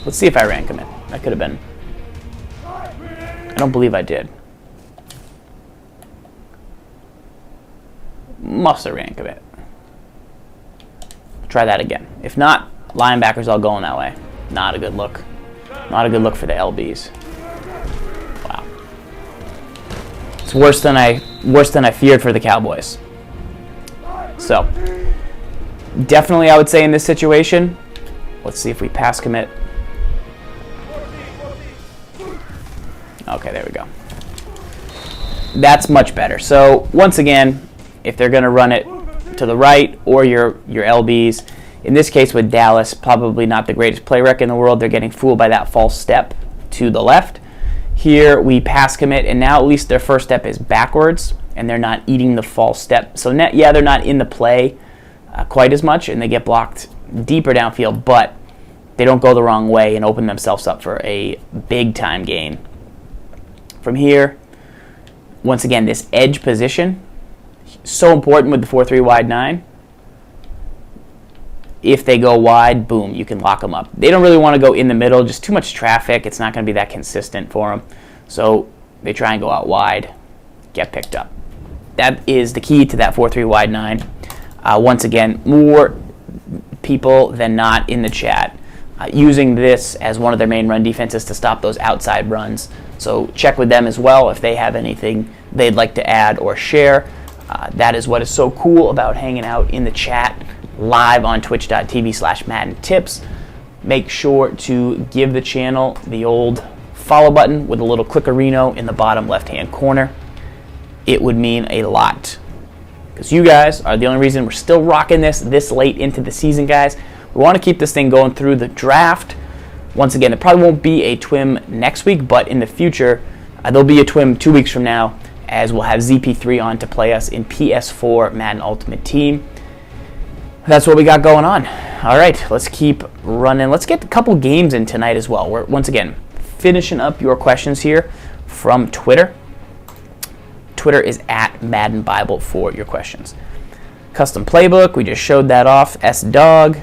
Let's see if I ran commit. That could have been. I don't believe I did. Must have ran commit. Try that again. If not, linebackers all going that way. Not a good look. Not a good look for the LBs. Wow. It's worse than I feared for the Cowboys. So, definitely I would say in this situation, let's see if we pass commit. Okay, there we go. That's much better. So, once again, if they're going to run it to the right or your LBs, in this case with Dallas, probably not the greatest play rec in the world. They're getting fooled by that false step to the left. Here we pass commit, and now at least their first step is backwards, and they're not eating the false step. So yeah, they're not in the play quite as much, and they get blocked deeper downfield, but they don't go the wrong way and open themselves up for a big-time gain. From here, once again, this edge position, so important with the 4-3 wide 9. If they go wide, boom, you can lock them up. They don't really want to go in the middle, just too much traffic. It's not going to be that consistent for them. So they try and go out wide, get picked up. That is the key to that 4-3 wide 9. Once again, more people than not in the chat using this as one of their main run defenses to stop those outside runs. So check with them as well if they have anything they'd like to add or share. That is what is so cool about hanging out in the chat live on twitch.tv/Madden Tips. Make sure to give the channel the old follow button with a little clickerino in the bottom left-hand corner. It would mean a lot, because you guys are the only reason we're still rocking this late into the season, guys. We want to keep this thing going through the draft. Once again, it probably won't be a TWIM next week, but in the future, there'll be a TWIM 2 weeks from now, as we'll have ZP3 on to play us in PS4 Madden Ultimate Team. That's what we got going on. All right, let's keep running. Let's get a couple games in tonight as well. We're, once again, finishing up your questions here from Twitter. Twitter is at Madden Bible for your questions. Custom playbook, we just showed that off. S-Dog,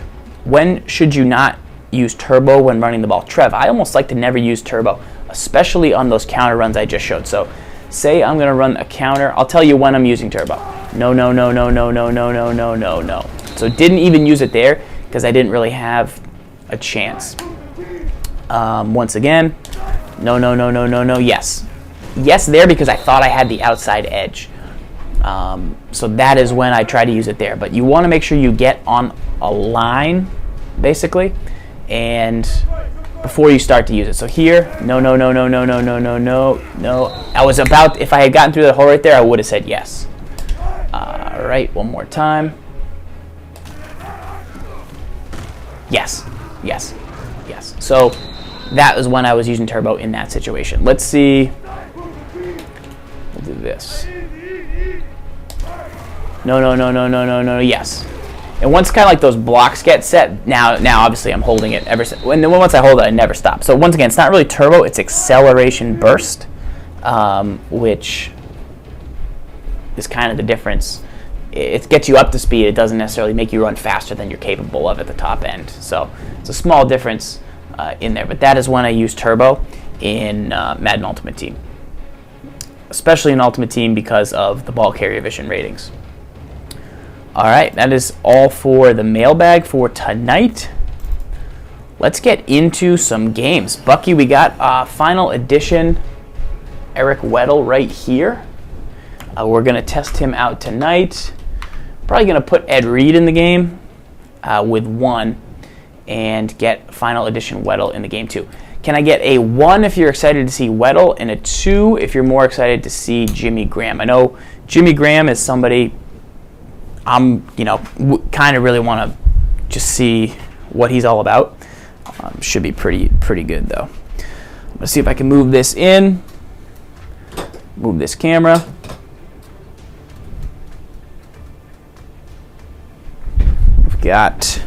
when should you not use turbo when running the ball? Trev, I almost like to never use turbo, especially on those counter runs I just showed. So say I'm going to run a counter. I'll tell you when I'm using turbo. No, no, no, no, no, no, no, no, no, no, no. So didn't even use it there because I didn't really have a chance. Once again, no, no, no, no, no, no, yes. Yes there because I thought I had the outside edge. So that is when I try to use it there. But you want to make sure you get on a line, basically, and before you start to use it. So here, no, no, no, no, no, no, no, no, no, no. I was about, if I had gotten through that hole right there, I would have said yes. All right, one more time. Yes, yes, yes. So that was when I was using turbo in that situation. Let's see. We'll do this. No, no, no, no, no, no, no, yes. And once kind of like those blocks get set, now obviously I'm holding it ever since. And then once I hold it, I never stop. So once again, it's not really turbo, it's acceleration burst, which is kind of the difference. It gets you up to speed. It doesn't necessarily make you run faster than you're capable of at the top end. So it's a small difference in there. But that is when I use turbo in Madden Ultimate Team, especially in Ultimate Team because of the ball carrier vision ratings. All right, that is all for the mailbag for tonight. Let's get into some games. Bucky, we got final edition Eric Weddle right here. We're going to test him out tonight. Probably going to put Ed Reed in the game with 1 and get final edition Weddle in the game 2. Can I get a 1 if you're excited to see Weddle and a 2 if you're more excited to see Jimmy Graham? I know Jimmy Graham is somebody I'm, kind of really want to just see what he's all about. Should be pretty good though. Let's see if I can move this in. Move this camera. We've got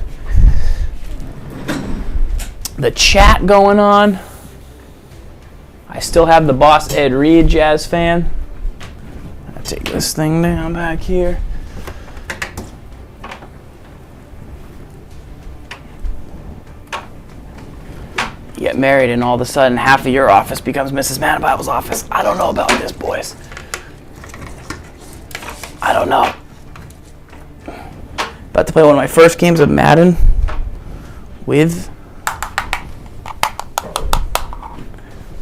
the chat going on. I still have the Boss Ed Reed Jazz fan. I'll take this thing down back here. You get married and all of a sudden half of your office becomes Mrs. Madden's office. I don't know about this, boys. I don't know. About to play one of my first games of Madden with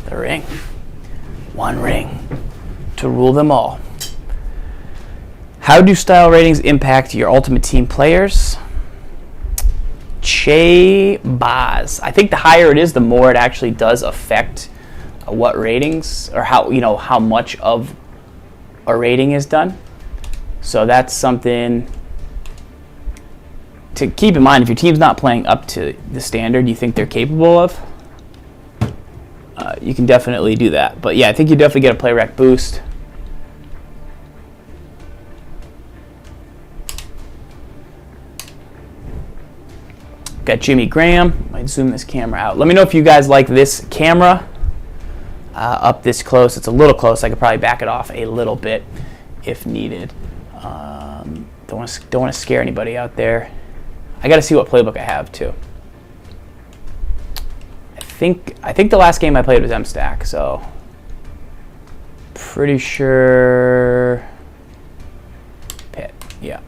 the ring. One ring to rule them all. How do style ratings impact your Ultimate Team players? Che Baz. I think the higher it is, the more it actually does affect what ratings or how much of a rating is done. So that's something to keep in mind. If your team's not playing up to the standard you think they're capable of, you can definitely do that. But yeah, I think you definitely get a play rec boost. Got Jimmy Graham. Might zoom this camera out. Let me know if you guys like this camera up this close. It's a little close. I could probably back it off a little bit if needed. Don't want to scare anybody out there. I got to see what playbook I have too. I think the last game I played was M-Stack, so pretty sure Pitt. Yeah.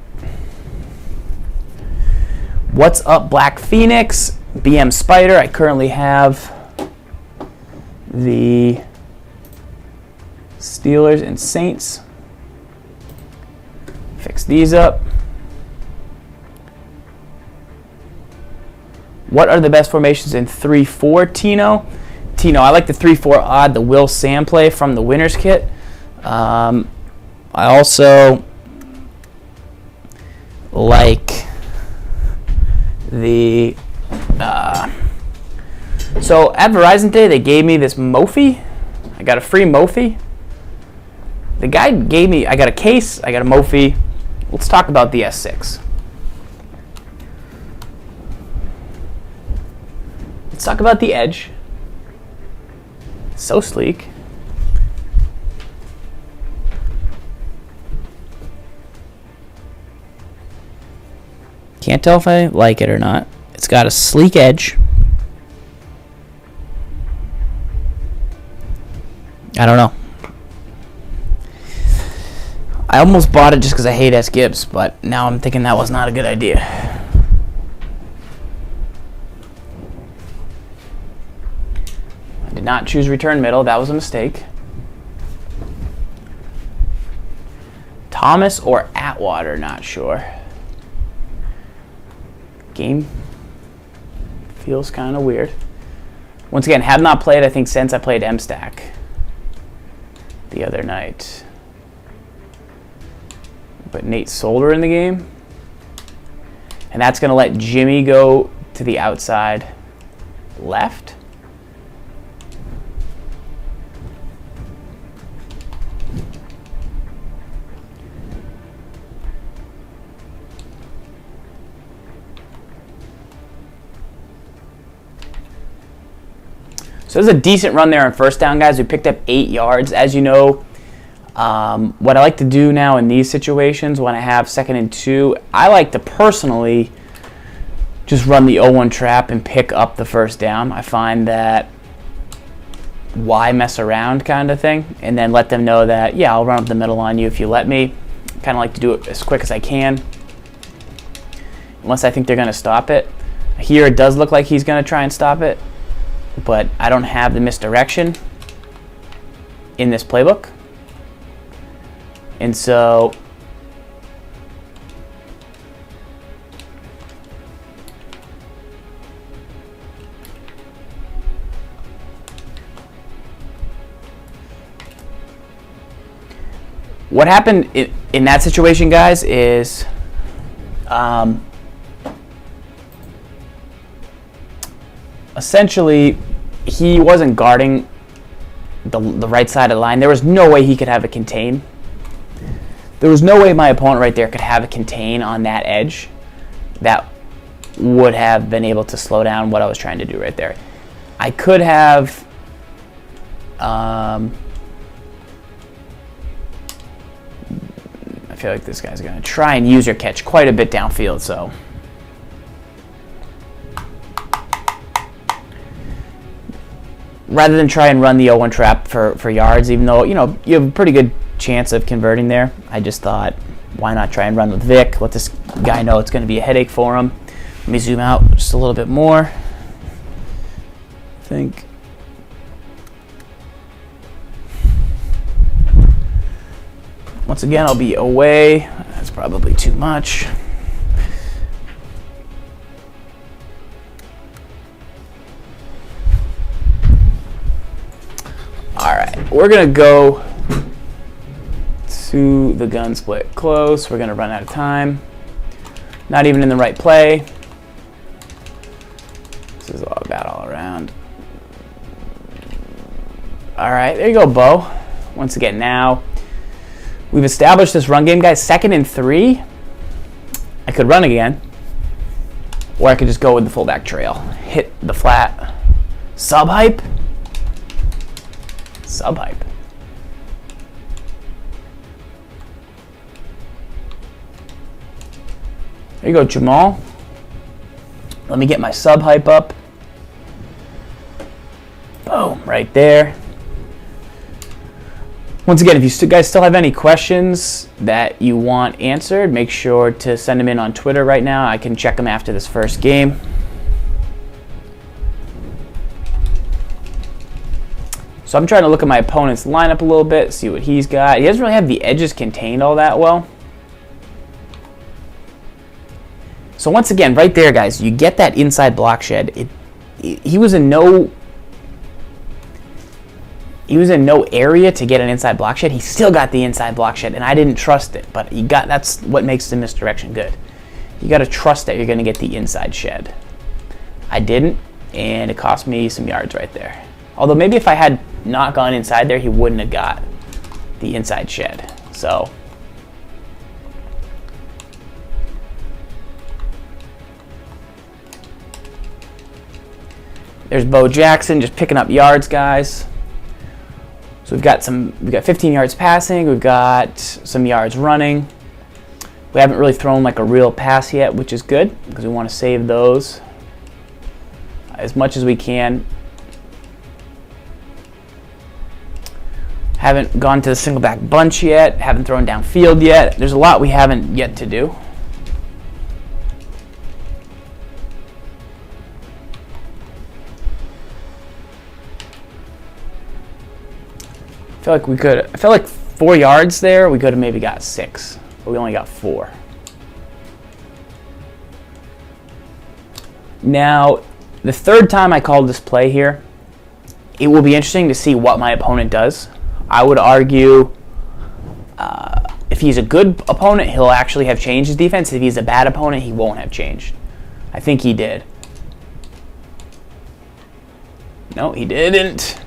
What's up, Black Phoenix? BM Spider. I currently have the Steelers and Saints. Fix these up. What are the best formations in 3-4, Tino? Tino, I like the 3-4 odd, the Will Sam play from the winner's kit. I also like the so at Verizon Day they gave me this Mophie. I got a free Mophie. The guy gave me, I got a case, I got a Mophie. Let's talk about the S6. Let's talk about the Edge. So sleek. Can't tell if I like it or not. It's got a sleek edge. I don't know. I almost bought it just because I hate S. Gibbs, but now I'm thinking that was not a good idea. I did not choose return middle. That was a mistake. Thomas or Atwater, not sure. Game feels kind of weird. Once again, have not played, I think, since I played M-Stack the other night. But Nate Solder in the game. And that's going to let Jimmy go to the outside left. So it was a decent run there on first down, guys. We picked up 8 yards. As you know, what I like to do now in these situations when I have 2nd and 2, I like to personally just run the 0-1 trap and pick up the first down. I find that why mess around kind of thing, and then let them know that, yeah, I'll run up the middle on you if you let me. Kind of like to do it as quick as I can, unless I think they're going to stop it. Here it does look like he's going to try and stop it, but I don't have the misdirection in this playbook. And so what happened in that situation, guys, is essentially he wasn't guarding the right side of the line. There was no way he could have a contain. There was no way my opponent right there could have a contain on that edge that would have been able to slow down what I was trying to do right there. I could have I feel like this guy's going to try and use your catch quite a bit downfield, so. Rather than try and run the 0-1 trap for yards, even though, you know, you have a pretty good chance of converting there, I just thought, why not try and run with Vic? Let this guy know it's going to be a headache for him. Let me zoom out just a little bit more. I think. Once again, I'll be away. That's probably too much. All right, we're going to go to the gun split close. We're going to run out of time. Not even in the right play. This is all bad all around. All right, there you go, Bo. Once again, now we've established this run game, guys. 2nd and 3. I could run again, or I could just go with the fullback trail. Hit the flat. Sub-hype. Sub-hype. There you go, Jamal. Let me get my sub-hype up. Boom, right there. Once again, if you guys still have any questions that you want answered, make sure to send them in on Twitter right now. I can check them after this first game. So I'm trying to look at my opponent's lineup a little bit, see what he's got. He doesn't really have the edges contained all that well. So once again, right there, guys, you get that inside block shed. He was in no area to get an inside block shed. He still got the inside block shed, and I didn't trust it. But that's what makes the misdirection good. You got to trust that you're going to get the inside shed. I didn't, and it cost me some yards right there. Although maybe if I had not gone inside there, he wouldn't have got the inside shed. So there's Bo Jackson just picking up yards, guys. So we've got 15 yards passing, we've got some yards running. We haven't really thrown like a real pass yet, which is good because we want to save those as much as we can. Haven't gone to the single back bunch yet, haven't thrown downfield yet. There's a lot we haven't yet to do. I felt like 4 yards there, we could have maybe got 6, but we only got 4. Now, the third time I called this play here, it will be interesting to see what my opponent does. I would argue if he's a good opponent, he'll actually have changed his defense. If he's a bad opponent, he won't have changed. I think he did. No, he didn't.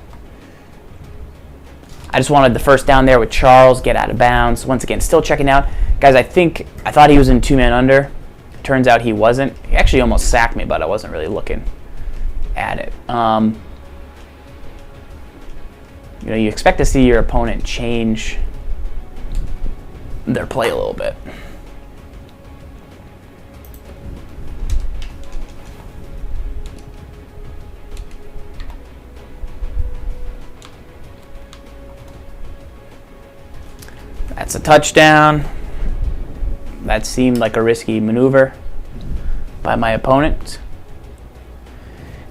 I just wanted the first down there with Charles, get out of bounds. Once again, still checking out. Guys, I thought he was in 2-man under. Turns out he wasn't. He actually almost sacked me, but I wasn't really looking at it. You expect to see your opponent change their play a little bit. That's a touchdown. That seemed like a risky maneuver by my opponent.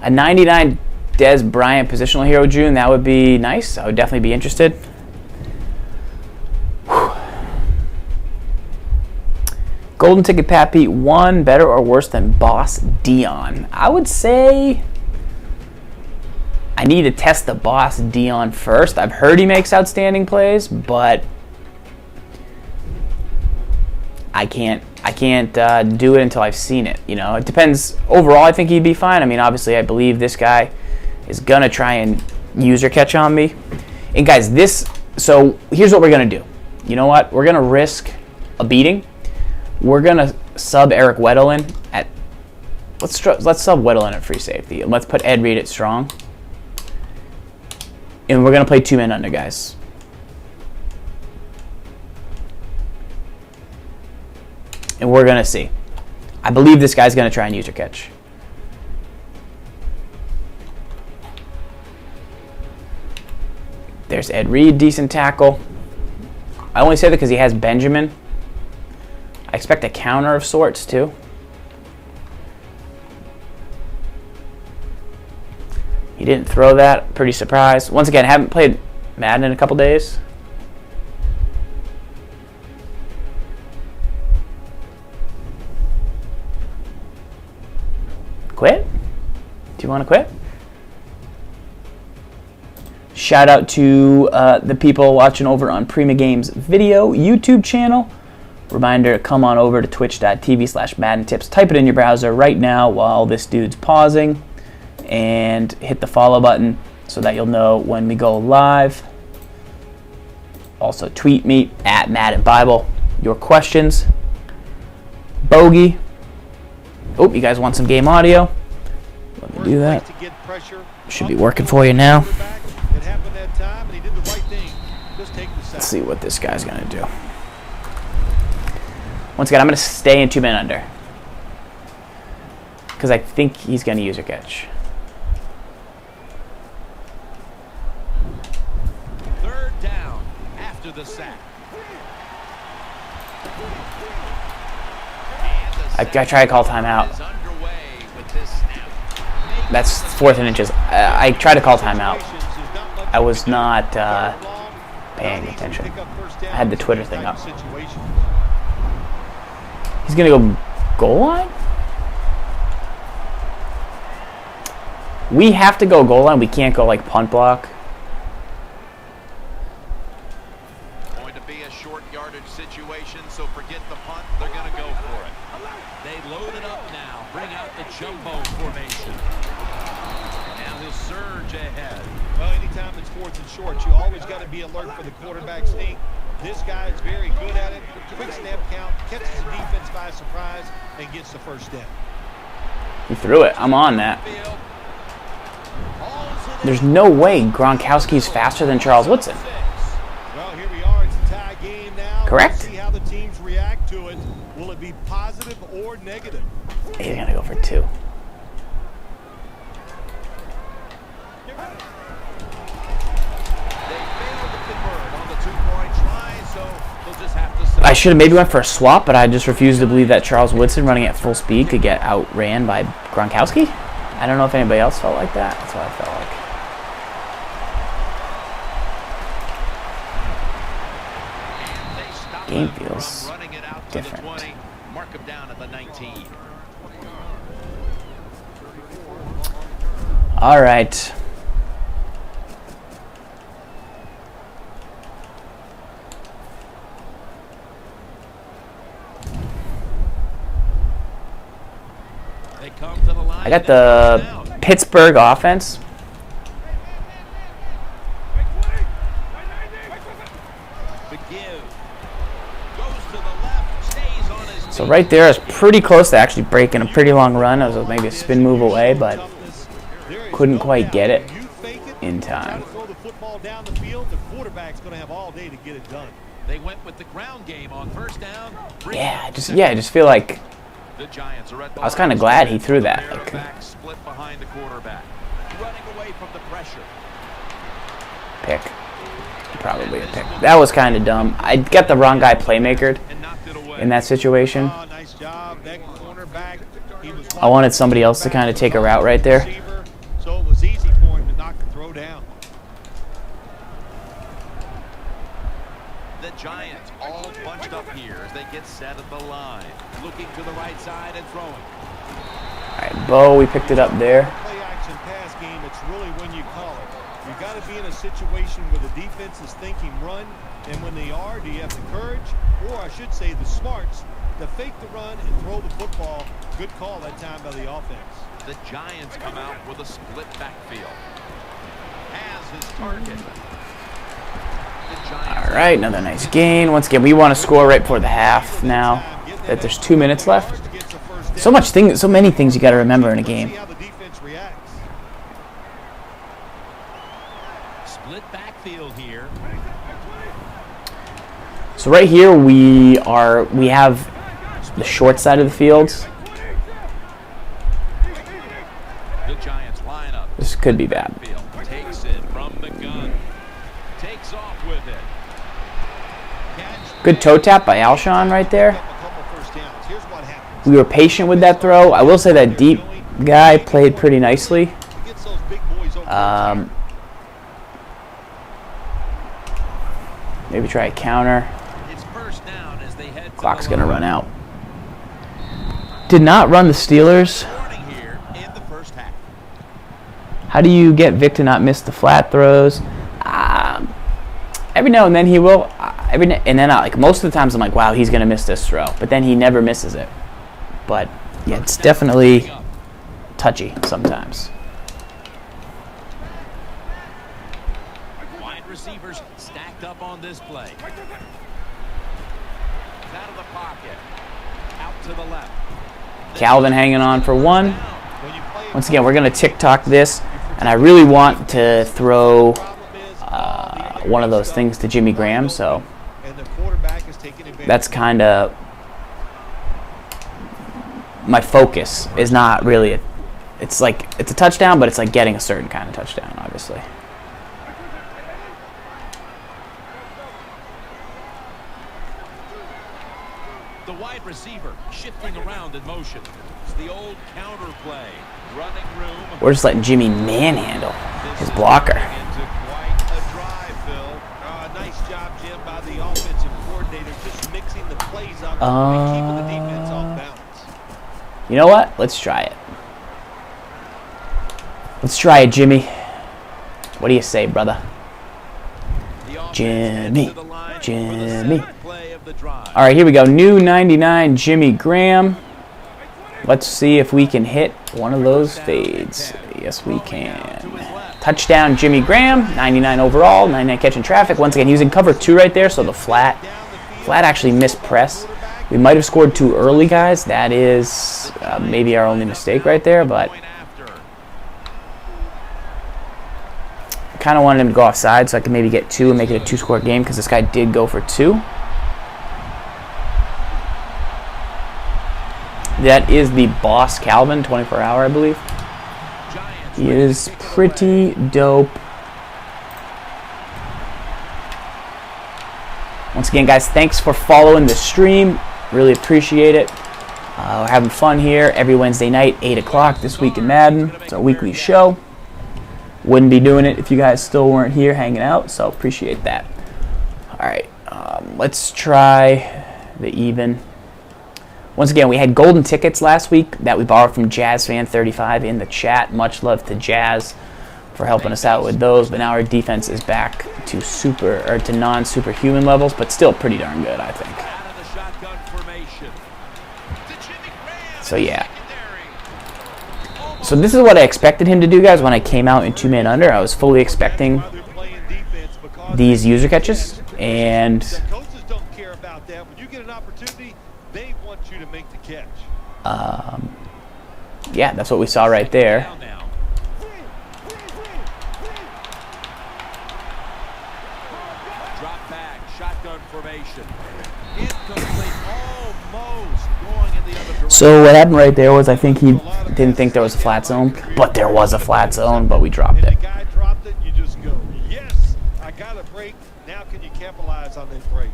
A 99 Des Bryant positional hero, June. That would be nice. I would definitely be interested. Whew. Golden Ticket Pappy, 1 better or worse than Boss Dion? I would say I need to test the Boss Dion first. I've heard he makes outstanding plays, but I can't do it until I've seen it. It depends. Overall, I think he'd be fine. I mean, obviously, I believe this guy is gonna try and use your catch on me. And guys, so here's what we're gonna do. You know what? We're gonna risk a beating. We're gonna sub Eric Weddle in at. Let's sub Weddle in at free safety, and let's put Ed Reed at strong. And we're going to play 2 men under, guys. And we're going to see. I believe this guy's going to try and use your catch. There's Ed Reed, decent tackle. I only say that because he has Benjamin. I expect a counter of sorts, too. He didn't throw that. Pretty surprised. Once again, haven't played Madden in a couple days. Quit? Do you want to quit? Shout out to the people watching over on Prima Games video YouTube channel. Reminder, come on over to twitch.tv/Madden Tips. Type it in your browser right now while this dude's pausing. And hit the follow button so that you'll know when we go live. Also tweet me at Madden Bible your questions. Bogey. Oh, you guys want some game audio? Let me do that. Should be working for you now. Let's see what this guy's going to do. Once again, I'm going to stay in 2 men under, because I think he's going to use a catch. Third down after the sack. I try to call timeout. That's 4th and inches. I tried to call timeout. I was not paying attention. I had the Twitter thing up. He's going to go goal line? We have to go goal line. We can't go like punt block. Going to be a short yardage situation, so forget the punt. They're going to go for it. They load it up now. Bring out the jumbo formation. Now he'll surge ahead. Well, anytime it's 4th and short, you always got to be alert for the quarterback sneak. This guy is very good at it. Quick snap count, catches the defense by surprise, and gets the first down. He threw it. I'm on that. There's no way Gronkowski's faster than Charles Woodson. Well, here we are. It's a tie game now. Correct? We'll see how the teams react to it. Will it be positive or negative? He's going to go for 2. I should have maybe went for a swap, but I just refused to believe that Charles Woodson running at full speed could get outran by Gronkowski. I don't know if anybody else felt like that. That's what I felt like. Game feels different. Mark him down at the 19. All right. I got the Pittsburgh offense. So right there is pretty close to actually breaking a pretty long run. I was maybe a spin move away, but couldn't quite get it in time. They went with the ground game on first down. Yeah, I just feel like I was kind of glad he threw that. Like, split behind the quarterback, running away from the pressure. Pick, probably a pick. That was kind of dumb. I got the wrong guy playmakered in that situation. I wanted somebody else to kind of take a route right there. So it was easy for him to knock the throw down. The Giants all bunched up here as they get set at the line. Looking to the right side and throwing. All right, Bo, we picked it up there. Play action pass game, it's really when you call it. You got to be in a situation where the defense is thinking run, and when they are, do you have the courage, or I should say the smarts, to fake the run and throw the football? Good call that time by the offense. The Giants come out with a split backfield. Has his target. All right, another nice gain. Once again, we want to score right before the half now that there's 2 minutes left. So many things you got to remember in a game. Split backfield here. So right here we have the short side of the field. The Giants line up. This could be bad. Takes it from the gun. Takes off with it. Good toe tap by Alshon right there. We were patient with that throw. I will say that deep guy played pretty nicely. Maybe try a counter. Clock's going to run out. Did not run the Steelers. How do you get Vic to not miss the flat throws? Every now and then he will. Like most of the times I'm like, wow, he's going to miss this throw. But then he never misses it. But yeah, it's definitely touchy sometimes. Wide receivers stacked up on this play. Out of the pocket. Out to the left. Calvin hanging on for one. Once again, we're going to TikTok this. And I really want to throw one of those things to Jimmy Graham. So that's kind of my focus. Is not really it's a touchdown, but it's like getting a certain kind of touchdown, obviously. The wide receiver shifting around in motion. It's the old counter play. Running room. We're just letting Jimmy manhandle his blocker. Into quite a drive, Phil. Nice job, Jim, by the offensive coordinator, just mixing the plays up and keeping the defense off balance. You know what? Let's try it. Let's try it, Jimmy. What do you say, brother? Jimmy. Jimmy. All right, here we go. New 99 Jimmy Graham. Let's see if we can hit one of those fades. Yes, we can. Touchdown, Jimmy Graham. 99 overall, 99 catching traffic. Once again, using cover 2 right there, so the flat actually missed press. We might have scored too early, guys. That is maybe our only mistake right there, but I kind of wanted him to go offside so I could maybe get 2 and make it a 2-score game because this guy did go for 2. That is the Boss Calvin, 24-hour, I believe. He is pretty dope. Once again, guys, thanks for following the stream. Really appreciate it. We're having fun here every Wednesday night, 8 o'clock this week in Madden. It's our weekly show. Wouldn't be doing it if you guys still weren't here hanging out, so appreciate that. All right, let's try the even. Once again, we had golden tickets last week that we borrowed from JazzFan35 in the chat. Much love to Jazz for helping us out with those. But now our defense is back to non-superhuman levels, but still pretty darn good, I think. So yeah. So this is what I expected him to do, guys. When I came out in 2-man under, I was fully expecting these user catches, and Coaches don't care about that. When you get an opportunity, they want you to make the catch. Yeah, that's what we saw right there. Drop back, shotgun formation. Incomplete, almost going in the other direction. So what happened right there was I think he didn't think there was a flat zone, but there was a flat zone, but we dropped it. And the guy dropped it, you just go, yes, I got a break. Now can you capitalize on this break?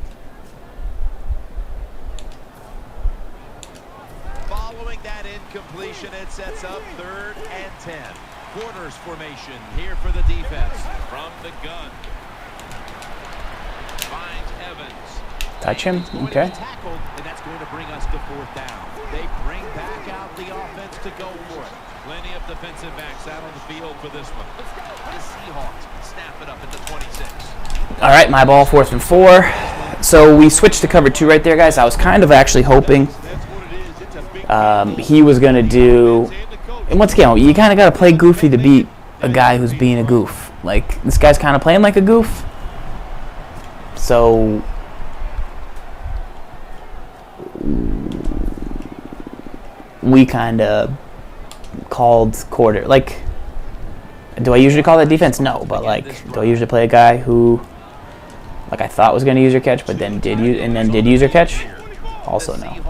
Following that incompletion, it sets up 3rd and 10. Quarters formation here for the defense. From the gun. Finds Evans. Touch him? Okay. Tackled, and that's going to bring us to 4th down. They bring back out the offense to go for it. Plenty of defensive backs out on the field for this one. The Seahawks snap it up at the 26. All right, my ball, 4th and 4. So we switched to cover 2 right there, guys. I was kind of actually hoping he was going to do, and once again, you kind of got to play goofy to beat a guy who's being a goof. Like, this guy's kind of playing like a goof. So we kind of called quarter. Like, Do I usually call that defense? No, but like, do I usually play a guy who, like, I thought was going to use your catch, but then did use your catch? Also no.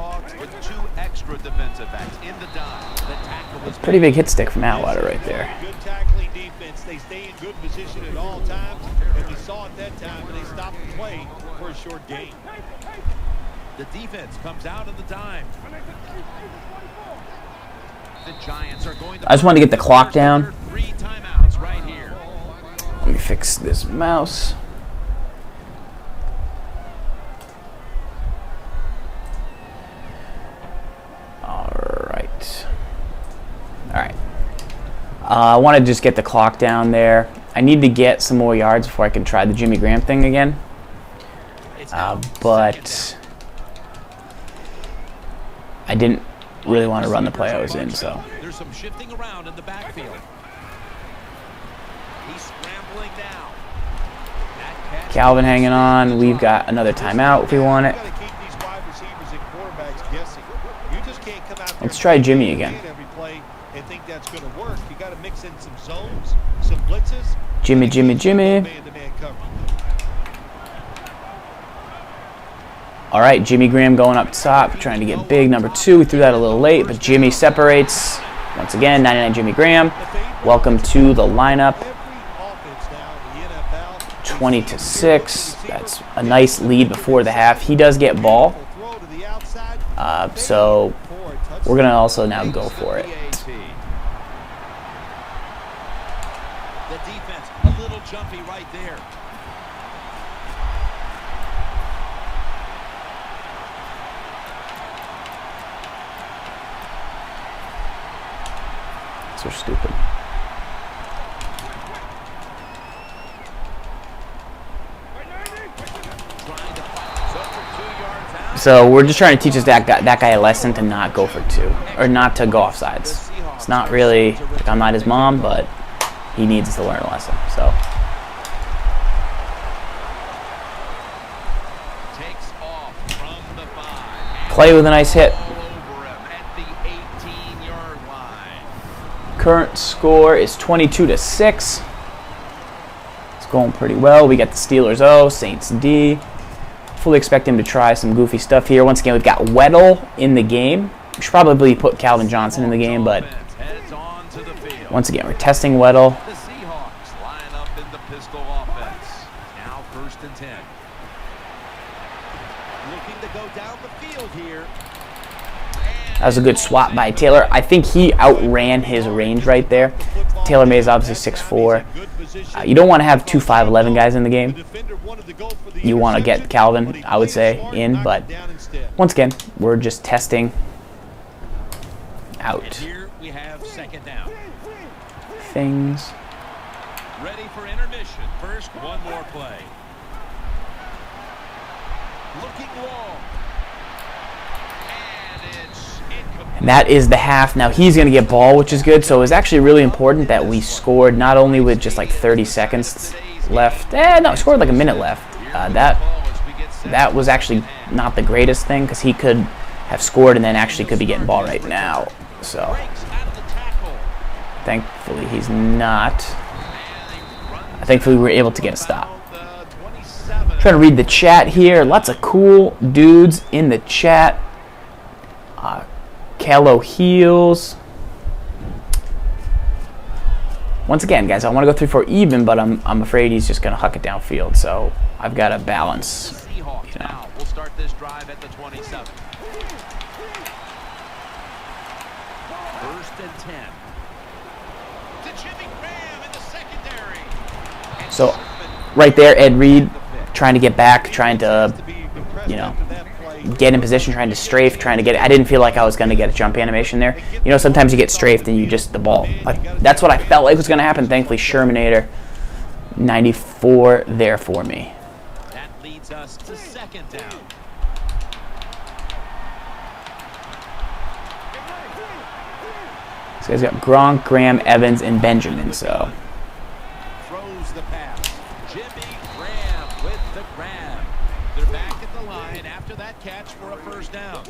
Pretty big hit stick from Atwater right there. Good tackling defense. They stay in good position at all times, and we saw at that time when they stopped the play for a short gain. The defense comes out of the dime. The Giants are going to I just wanted to get the clock down. 3 timeouts right here. Let me fix this mouse. Alright. I want to just get the clock down there. I need to get some more yards before I can try the Jimmy Graham thing again. But I didn't really want to run the play I was in, so. There's some shifting around in the backfield. He's scrambling now. Calvin hanging on. We've got another timeout if we want it. Let's try Jimmy again. Jimmy, Jimmy, Jimmy. All right, Jimmy Graham going up top, trying to get big. Number 2, we threw that a little late, but Jimmy separates. Once again, 99 Jimmy Graham. Welcome to the lineup. 20-6. That's a nice lead before the half. He does get ball. So we're going to also now go for it. The defense, a little jumpy right there. So stupid. So we're just trying to teach us that guy a lesson to not go for 2, or not to go off sides. It's not really, like, I'm not his mom, but he needs to learn a lesson. So Clay with a nice hit. Current score is 22-6. It's going pretty well. We got the Steelers O, Saints D. Fully expect him to try some goofy stuff here. Once again, we've got Weddle in the game. We should probably put Calvin Johnson in the game, but once again, we're testing Weddle. The Seahawks line up in the pistol offense. Now 1st and 10. Looking to go down the field here. That was a good swat by Taylor. I think he outran his range right there. Taylor May is obviously 6'4". You don't want to have 2 5'11" guys in the game. You want to get Calvin, I would say, in. But once again, we're just testing out Here we have 2nd down. things. Ready for intermission. First, one more play. Looking long. And that is the half. Now he's going to get ball, which is good. So it was actually really important that we scored not only with just like 30 seconds left. No, scored like a minute left. That was actually not the greatest thing because he could have scored and then actually could be getting ball right now. So thankfully he's not. Thankfully we were able to get a stop. Trying to read the chat here. Lots of cool dudes in the chat. Callow Heels. Once again, guys, I want to go 3-4 even, but I'm afraid he's just going to huck it downfield. So I've got to balance. You know. Now we'll start this drive at the 27. 1st and 10. To Jimmy Graham in the secondary. So right there, Ed Reed trying to get back, trying to, you know, get in position, trying to strafe, trying to get it. I didn't feel like I was going to get a jump animation there. You know, sometimes you get strafed and you just, the ball. Like, that's what I felt like was going to happen. Thankfully, Shermanator 94 there for me. That leads us to 2nd down. So he's got Gronk, Graham, Evans, and Benjamin, so. Throws the pass. Jimmy Graham with the grab. They're back at the line after that catch for a 1st down.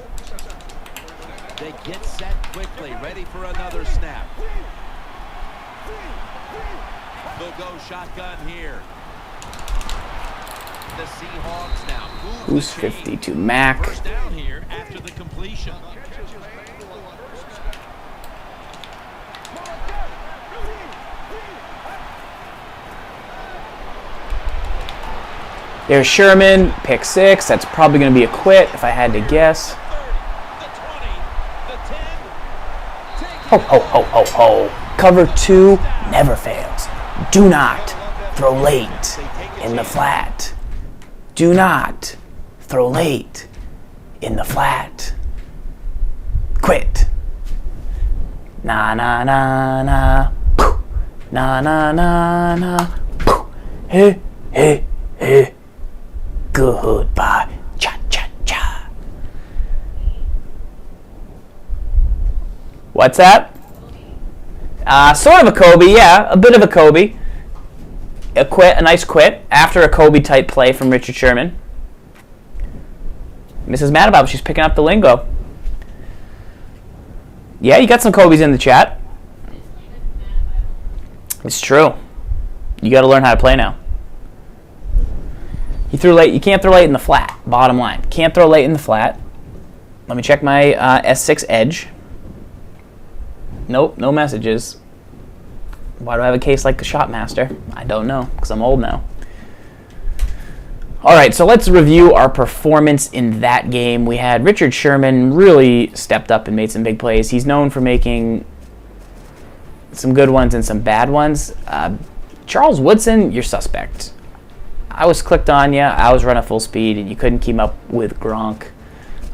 They get set quickly, ready for another snap. They'll go shotgun here. The Seahawks now move Who's the chain. 52? Mac. First down here after the completion. There's Sherman, pick 6. That's probably going to be a quit if I had to guess. Ho, ho, ho, ho, ho. Cover 2 never fails. Do not throw late in the flat. Do not throw late in the flat. Quit. Na, na, na, na. Na, na, na, na. Hey, hey, hey. Goodbye. Cha, cha, cha. What's that? Sort of a Kobe, yeah. A bit of a Kobe. A nice quit after a Kobe-type play from Richard Sherman. Mrs. Mad About, she's picking up the lingo. Yeah, you got some Kobe's in the chat. It's true. You got to learn how to play now. You threw late. You can't throw late in the flat. Bottom line, can't throw late in the flat. Let me check my S6 Edge. Nope, no messages. Why do I have a case like the Shotmaster? I don't know, because I'm old now. All right, so let's review our performance in that game. We had Richard Sherman really stepped up and made some big plays. He's known for making some good ones and some bad ones. Charles Woodson, you're suspect. I was clicked on you. I was running full speed, and you couldn't keep up with Gronk.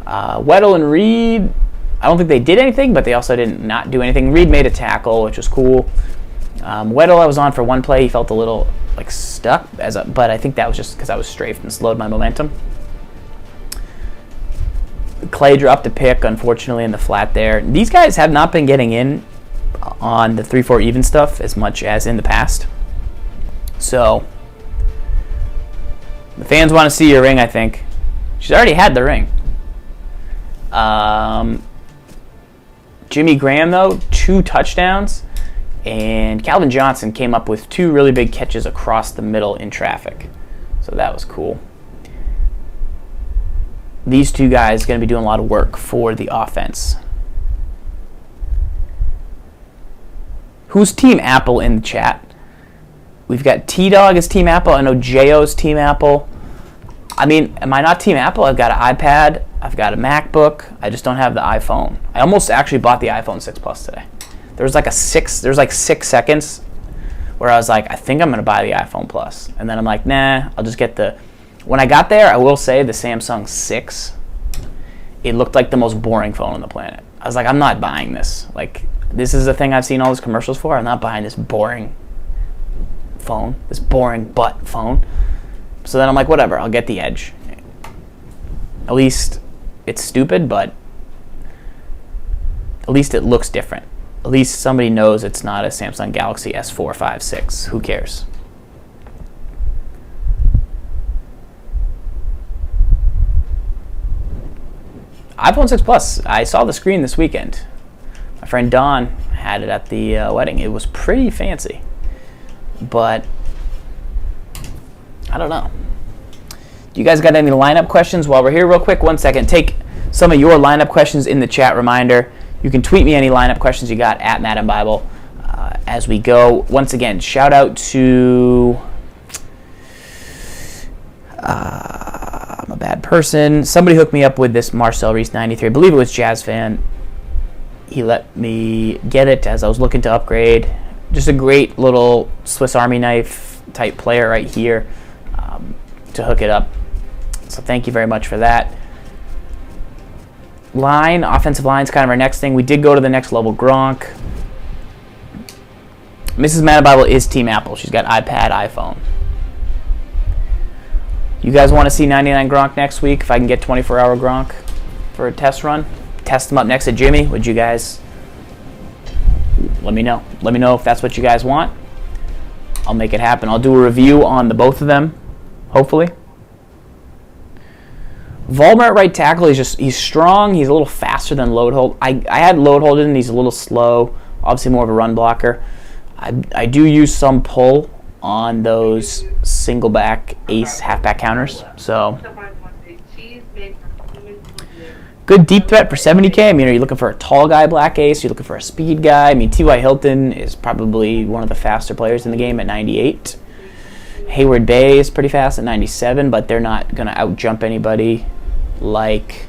Weddle and Reed, I don't think they did anything, but they also didn't not do anything. Reed made a tackle, which was cool. Weddle, I was on for one play. He felt a little like stuck, but I think that was just because I was strafed and slowed my momentum. Clay dropped a pick, unfortunately, in the flat there. These guys have not been getting in on the 3-4 even stuff as much as in the past. So the fans want to see your ring, I think. She's already had the ring. Jimmy Graham, though, 2 touchdowns. And Calvin Johnson came up with 2 really big catches across the middle in traffic. So that was cool. These 2 guys are going to be doing a lot of work for the offense. Who's Team Apple in the chat? We've got T-Dog as Team Apple. I know J.O.'s Team Apple. I mean, am I not Team Apple? I've got an iPad. I've got a MacBook. I just don't have the iPhone. I almost actually bought the iPhone 6 Plus today. There was like 6 seconds where I was like, I think I'm going to buy the iPhone Plus. And then I'm like, nah, I'll just get the... When I got there, I will say the Samsung 6, it looked like the most boring phone on the planet. I was like, I'm not buying this. Like, this is the thing I've seen all these commercials for. I'm not buying this boring phone, this boring butt phone. So then I'm like, whatever, I'll get the Edge. At least it's stupid, but at least it looks different. At least somebody knows it's not a Samsung Galaxy S4, 5, 6. Who cares? iPhone 6 Plus. I saw the screen this weekend. My friend Don had it at the wedding. It was pretty fancy. But I don't know. Do you guys got any lineup questions while we're here? Real quick, 1 second. Take some of your lineup questions in the chat. Reminder, you can tweet me any lineup questions you got at Madden Bible as we go. Once again, shout out to I'm a bad person. Somebody hooked me up with this Marcel Reese 93. I believe it was Jazz Fan. He let me get it as I was looking to upgrade. Just a great little Swiss Army knife type player right here to hook it up. So thank you very much for that. Offensive line is kind of our next thing. We did go to the next level. Gronk. Mrs. Madden Bible is Team Apple. She's got iPad, iPhone. You guys want to see 99 Gronk next week? If I can get 24-hour Gronk for a test run, test them up next to Jimmy. Would you guys let me know? Let me know if that's what you guys want. I'll make it happen. I'll do a review on the both of them, hopefully. Vollmer at right tackle, he's strong. He's a little faster than Load Hold. I had Load Hold in, and he's a little slow. Obviously more of a run blocker. I do use some pull on those single back ace halfback counters. So good deep threat for 70K. I mean, are you looking for a tall guy black ace? Are you looking for a speed guy? I mean, T.Y. Hilton is probably one of the faster players in the game at 98. Hayward Bay is pretty fast at 97, but they're not going to out-jump anybody like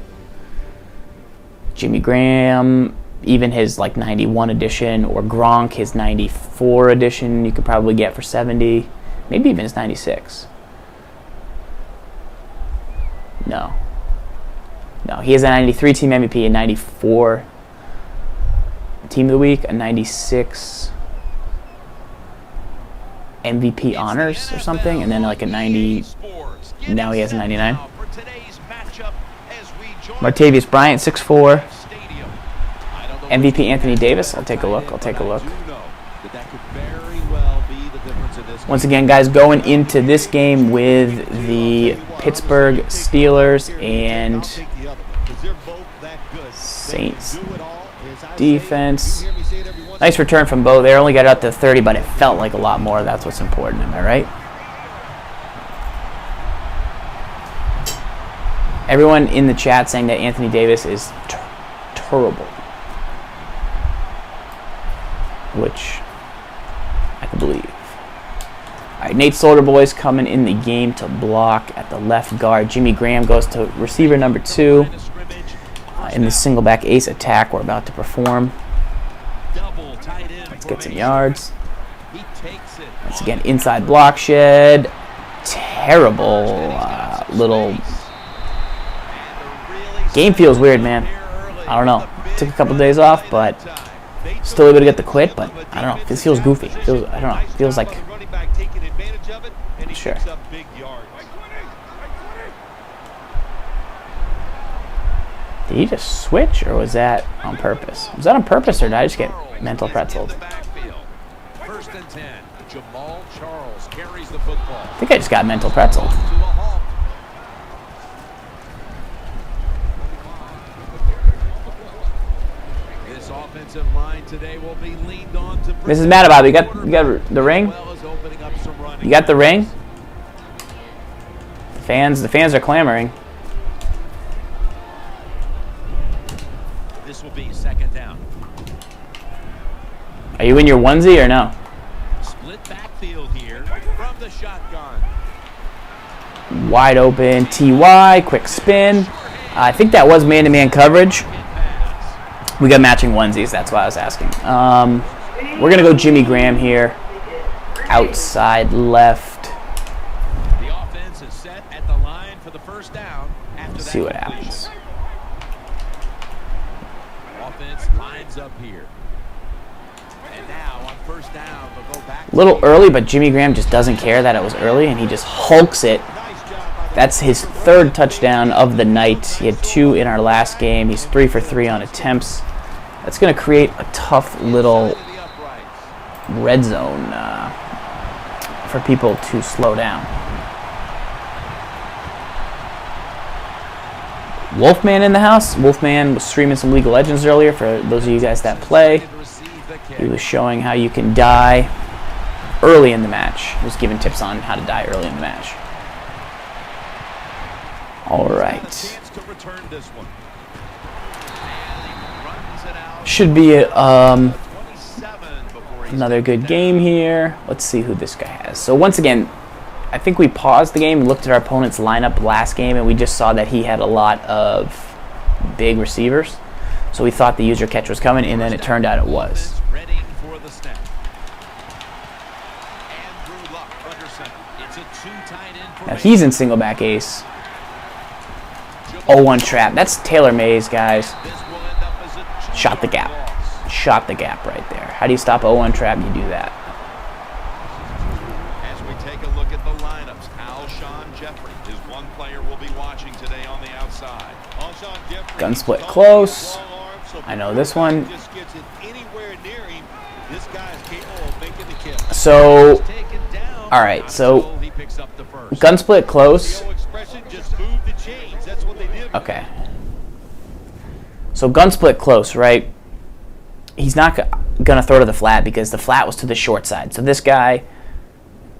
Jimmy Graham, even his like 91 edition, or Gronk, his 94 edition, you could probably get for 70, maybe even his 96. No, he has a 93 team MVP, a 94 team of the week, a 96 MVP honors or something, and then like a 90. Now he has a 99. Martavius Bryant, 6'4". MVP Anthony Davis. I'll take a look. Once again, guys, going into this game with the Pittsburgh Steelers and Saints defense. Nice return from Bo there. Only got it up to 30, but it felt like a lot more. That's what's important. Am I right? Everyone in the chat saying that Anthony Davis is terrible, which I can believe. All right, Nate Solderboy's coming in the game to block at the left guard. Jimmy Graham goes to receiver number 2 in the single back ace attack we're about to perform. Let's get some yards. Once again, inside block shed. Terrible little... Game feels weird, man. I don't know. Took a couple days off, but still able to get the quit. But I don't know. This feels goofy. I don't know. It feels like... Sure. Did he just switch, or was that on purpose? Was that on purpose, or did I just get mental pretzeled? I think I just got mental pretzeled. This is mad about it. You got the ring? You got the ring? The fans are clamoring. This will be second down. Are you in your onesie or no? Split backfield here from the shotgun. Wide open TY, quick spin. I think that was man-to-man coverage. We got matching onesies, that's why I was asking. We're going to go Jimmy Graham here. Outside left. The offense is set at the line for the first down. Let's see what happens. Offense lines up here. And now on first down, they'll go back. A little early, but Jimmy Graham just doesn't care that it was early, and he just hulks it. That's his 3rd touchdown of the night. He had 2 in our last game. He's 3 for 3 on attempts. That's going to create a tough little red zone for people to slow down. Wolfman in the house. Wolfman was streaming some League of Legends earlier for those of you guys that play. He was showing how you can die early in the match. He was giving tips on how to die early in the match. All right. Should be another good game here. Let's see who this guy has. So once again, I think we paused the game and looked at our opponent's lineup last game, and we just saw that he had a lot of big receivers. So we thought the user catch was coming, and then it turned out it was. Now he's in single back ace. 0-1 trap. That's Taylor Mays, guys. Shot the gap. Shot the gap right there. How do you stop 0-1 trap? You do that. As we take a look at the lineups, Alshon Jeffrey is one player we'll be watching today on the outside. Gun split close. I know this one. So, all right. So, gun split close. Okay. So gun split close, right? He's not. going to throw to the flat because the flat was to the short side. So this guy,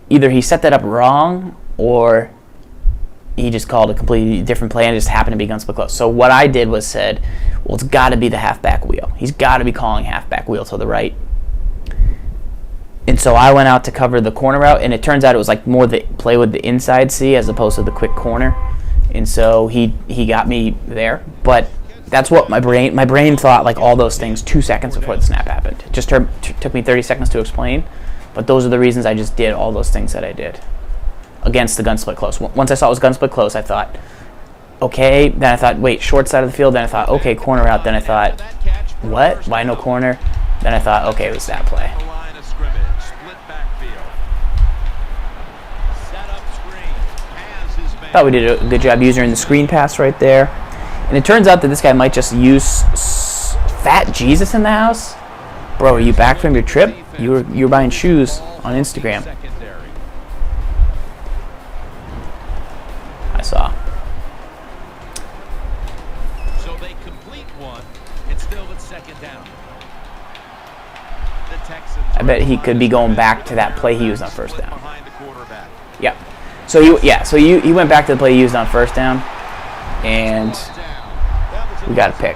either he set that up wrong or he just called a completely different play and it just happened to be gun split close. So what I did was said, well, it's got to be the halfback wheel. He's got to be calling halfback wheel to the right. And so I went out to cover the corner route, and it turns out it was like more the play with the inside C as opposed to the quick corner. And so he got me there. But that's what my brain thought, like all those things 2 seconds before the snap happened. It just took me 30 seconds to explain. But those are the reasons I just did all those things that I did against the gun split close. Once I saw it was gun split close, I thought, okay. Then I thought, wait, short side of the field. Then I thought, okay, corner route. Then I thought, what? Why no corner? Then I thought, okay, it was that play. Thought we did a good job using the screen pass right there. And it turns out that this guy might just use Fat Jesus in the house. Bro, are you back from your trip? You were buying shoes on Instagram. I saw. So they complete one. It's still with second down. The Texans. I bet he could be going back to that play he used on first down. Yep. So he went back to the play he used on first down, and we got a pick.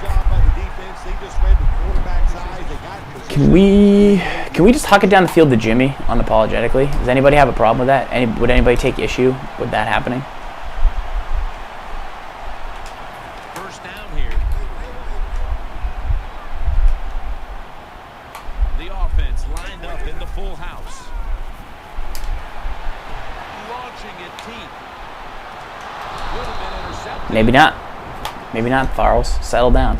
Can we just huck it down the field to Jimmy unapologetically? Does anybody have a problem with that? Would anybody take issue with that happening? First down here. The offense lined up in the full house. Launching it deep. Would have been intercepted. Maybe not. Maybe not, Farrells. Settle down.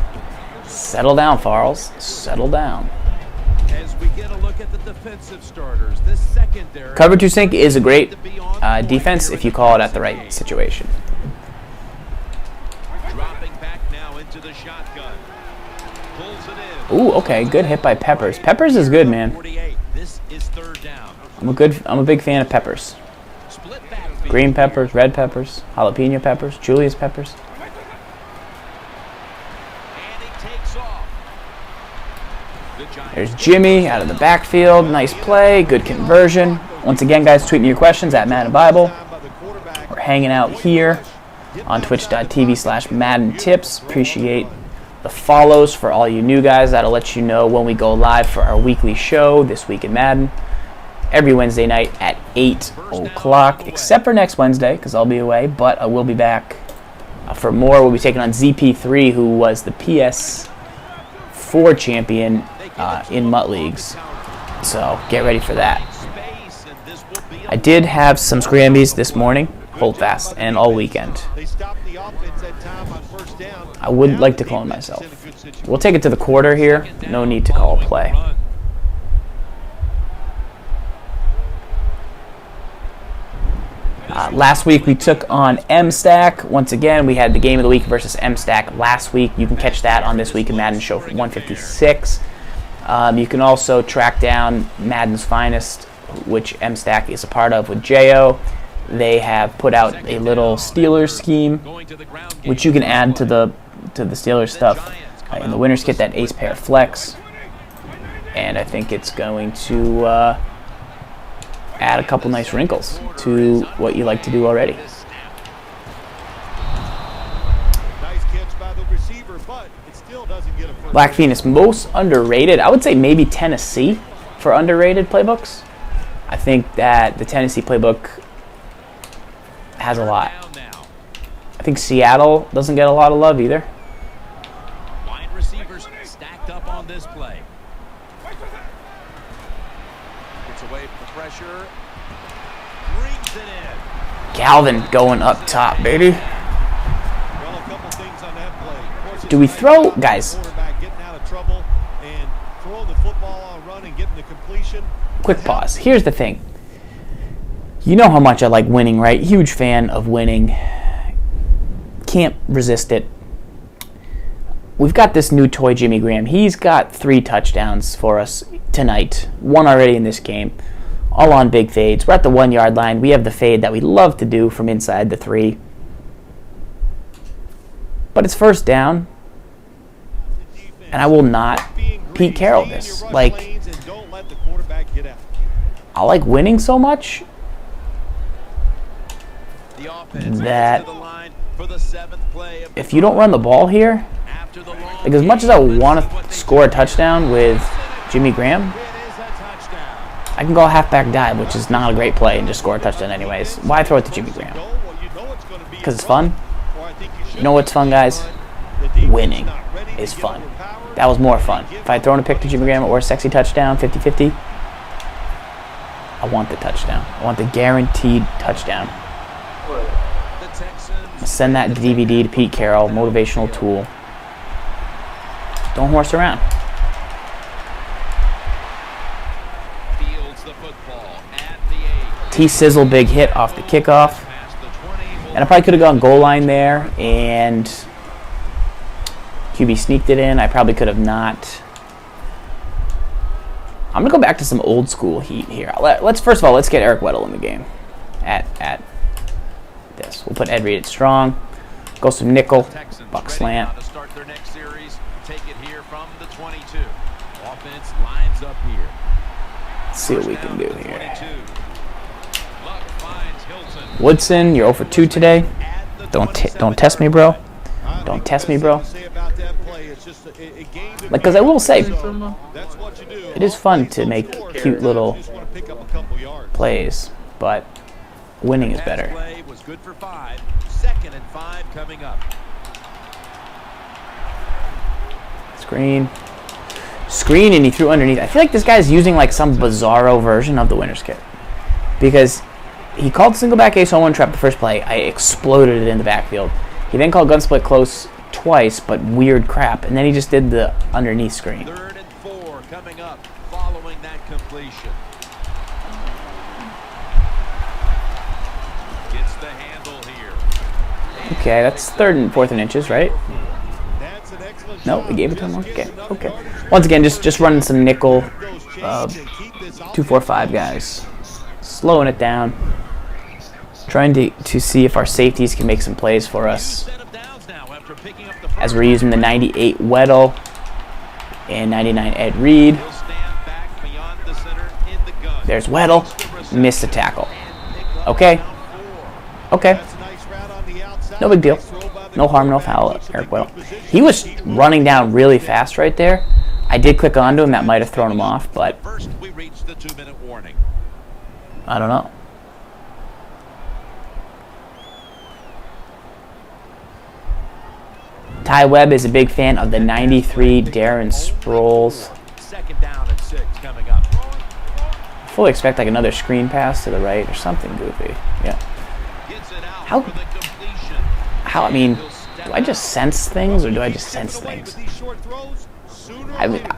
Settle down, Farrells. Settle down. As we get a look at the defensive starters, this secondary. Cover 2 sync is a great defense if you call it at the right situation. Dropping back now into the shotgun. Pulls it in. Ooh, okay, good hit by Peppers. Peppers is good, man. 48. This is third down. I'm a big fan of peppers. Split backfield. Green peppers, red peppers, jalapeno peppers, Julius peppers. And he takes off. There's Jimmy out of the backfield. Nice play, good conversion. Once again, guys, tweet me your questions at Madden Bible. We're hanging out here on twitch.tv/Madden Tips. Appreciate the follows for all you new guys. That'll let you know when we go live for our weekly show, This Week in Madden. Every Wednesday night at 8 o'clock, except for next Wednesday, because I'll be away, but I will be back for more. We'll be taking on ZP3, who was the PS4 champion in Mutt Leagues. So get ready for that. I did have some scrambies this morning, hold fast, and all weekend. I would like to clone myself. We'll take it to the quarter here. No need to call a play. Last week we took on M-Stack. Once again, we had the game of the week versus M-Stack last week. You can catch that on This Week in Madden Show 156. You can also track down Madden's Finest, which M-Stack is a part of with J.O. They have put out a little Steelers scheme, which you can add to the Steelers stuff. In the winner's kit, that ace pair flex. And I think it's going to add a couple nice wrinkles to what you like to do already. Black Phoenix, most underrated. I would say maybe Tennessee for underrated playbooks. I think that the Tennessee playbook has a lot. I think Seattle doesn't get a lot of love either. Wide receivers stacked up on this play. Gets away from the pressure. Brings it in. Galvin going up top, baby. Do we throw, guys? Quick pause. Here's the thing. You know how much I like winning, right? Huge fan of winning. Can't resist it. We've got this new toy, Jimmy Graham. He's got 3 touchdowns for us tonight. 1 already in this game. All on big fades. We're at the 1 yard line. We have the fade that we love to do from inside the 3. But it's first down. And I will not Pete Carroll this. Like, I like winning so much that if you don't run the ball here, like as much as I want to score a touchdown with Jimmy Graham, I can go a halfback dive, which is not a great play, and just score a touchdown anyways. Why throw it to Jimmy Graham? Because it's fun. You know what's fun, guys? Winning is fun. That was more fun. If I had thrown a pick to Jimmy Graham or a sexy touchdown, 50-50, I want the touchdown. I want the guaranteed touchdown. Send that DVD to Pete Carroll, motivational tool. Don't horse around. T-Sizzle, big hit off the kickoff. And I probably could have gone goal line there, and QB sneaked it in. I probably could have not. I'm going to go back to some old school heat here. Let's first of all, let's get Eric Weddle in the game at this. We'll put Ed Reed at strong. Go some nickel, buck slant. Let's see what we can do here. Woodson, you're 0 for 2 today. Don't test me, bro. Don't test me, bro. Like, because I will say, it is fun to make cute little plays, but winning is better. Screen, and he threw underneath. I feel like this guy's using like some bizarro version of the winner's kit, because he called single back ace on one trap the first play. I exploded it in the backfield. He then called gun split close twice, but weird crap, and then he just did the underneath screen. 3rd and 4 coming up following that completion. Gets the handle here. Okay, that's 3rd and 4th and inches, right? No, we gave it to him. Okay. Once again, just running some nickel, 2-4-5 guys, slowing it down, trying to see if our safeties can make some plays for us, as we're using the 98 Weddle and 99 Ed Reed. There's Weddle, missed the tackle. Okay. No big deal. No harm, no foul, Eric Weddle. He was running down really fast right there. I did click onto him. That might have thrown him off, but I don't know. Ty Webb is a big fan of the 93 Darren Sproles. Fully expect like another screen pass to the right or something goofy. Yeah. How, I mean, do I just sense things or do I just sense things?